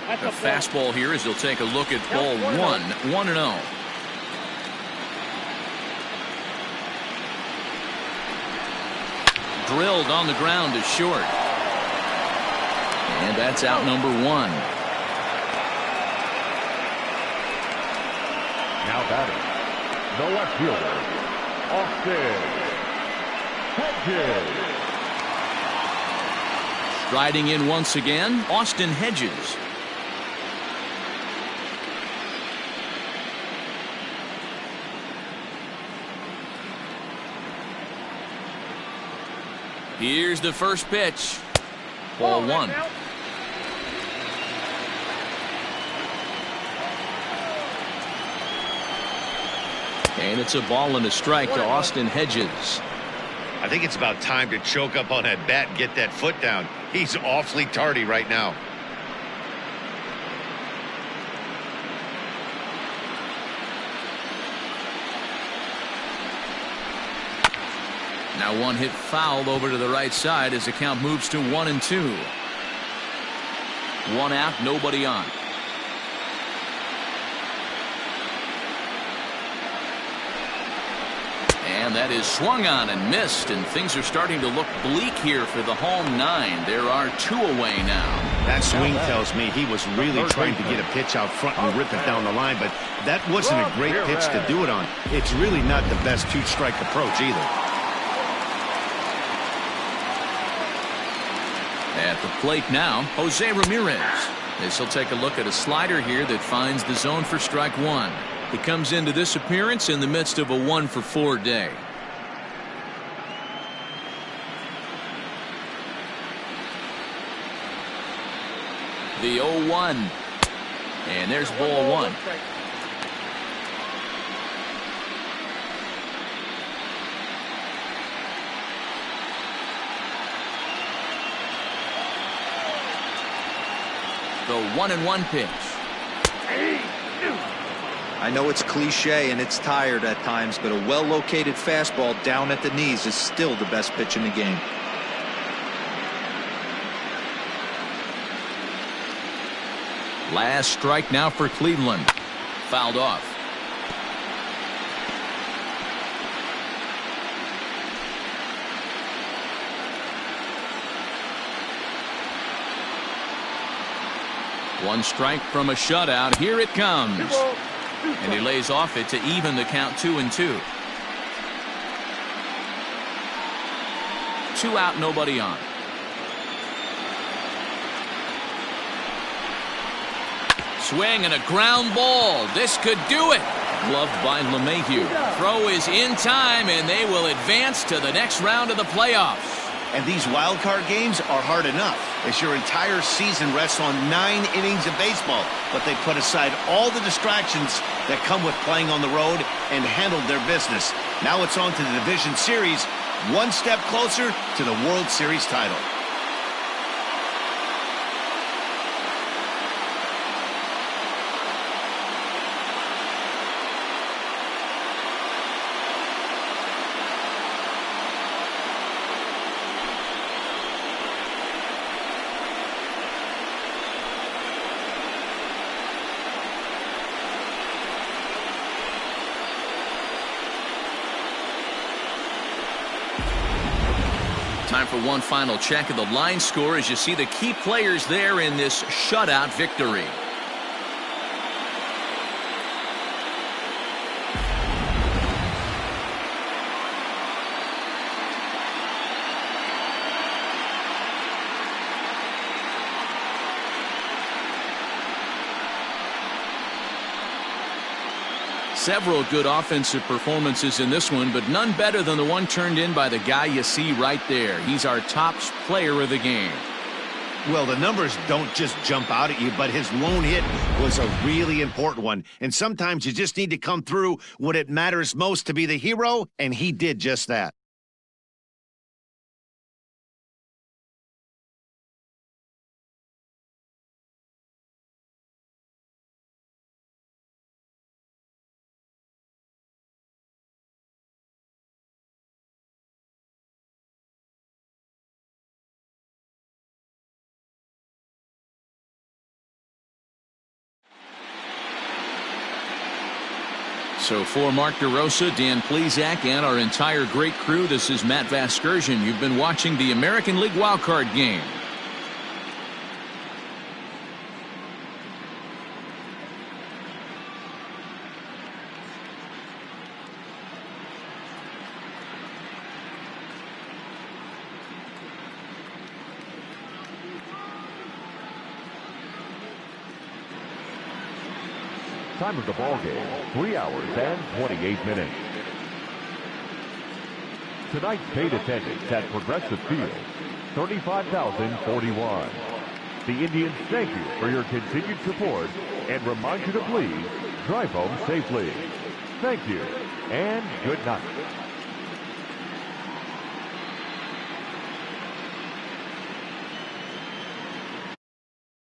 That's A a ball. fastball here as they'll take a look at ball 1. 1-0. Drilled on the ground to short. And that's out number 1. Now batting, the left fielder, Austin Hedges. Striding in once again, Austin Hedges. Here's the first pitch. Ball 1. And it's a ball and a strike to Austin Hedges. I think it's about time to choke up on that bat and get that foot down. He's awfully tardy right now. Now one hit foul over to the right side as the count moves to 1-2. One out, nobody on. And that is swung on and missed, and things are starting to look bleak here for the home 9. There are 2 away now. That swing tells me he was really trying to get a pitch out front and rip it down the line, but that wasn't a great pitch to do it on. It's really not the best 2-strike approach either. At the plate now, Jose Ramirez. As he'll take a look at a slider here that finds the zone for strike 1. He comes into this appearance in the midst of a 1-for-4 day. The 0-1. And there's ball 1. The 1-1 pitch. I know it's cliche and it's tired at times, but a well-located fastball down at the knees is still the best pitch in the game. Last strike now for Cleveland. Fouled off. One strike from a shutout. Here it comes. And he lays off it to even the count 2-2. 2 out, nobody on. Swing and a ground ball. This could do it. Gloved by LeMahieu. Throw is in time, and they will advance to the next round of the playoffs. And these wild card games are hard enough, as your entire season rests on 9 innings of baseball. But they put aside all the distractions that come with playing on the road and handled their business. Now it's on to the division series, one step closer to the World Series title. Time for one final check of the line score as you see the key players there in this shutout victory. Several good offensive performances in this one, but none better than the one turned in by the guy you see right there. He's our top player of the game. Well, the numbers don't just jump out at you, but his lone hit was a really important one. And sometimes you just need to come through when it matters most to be the hero, and he did just that. So for Mark DeRosa, Dan Plesac, and our entire great crew, this is Matt Vasgersian. You've been watching the American League Wildcard Game. Time of the ball game, 3 hours and 28 minutes. Tonight's paid attendance at Progressive Field, 35,041. The Indians thank you for your continued support and remind you to please drive home safely. Thank you and good night.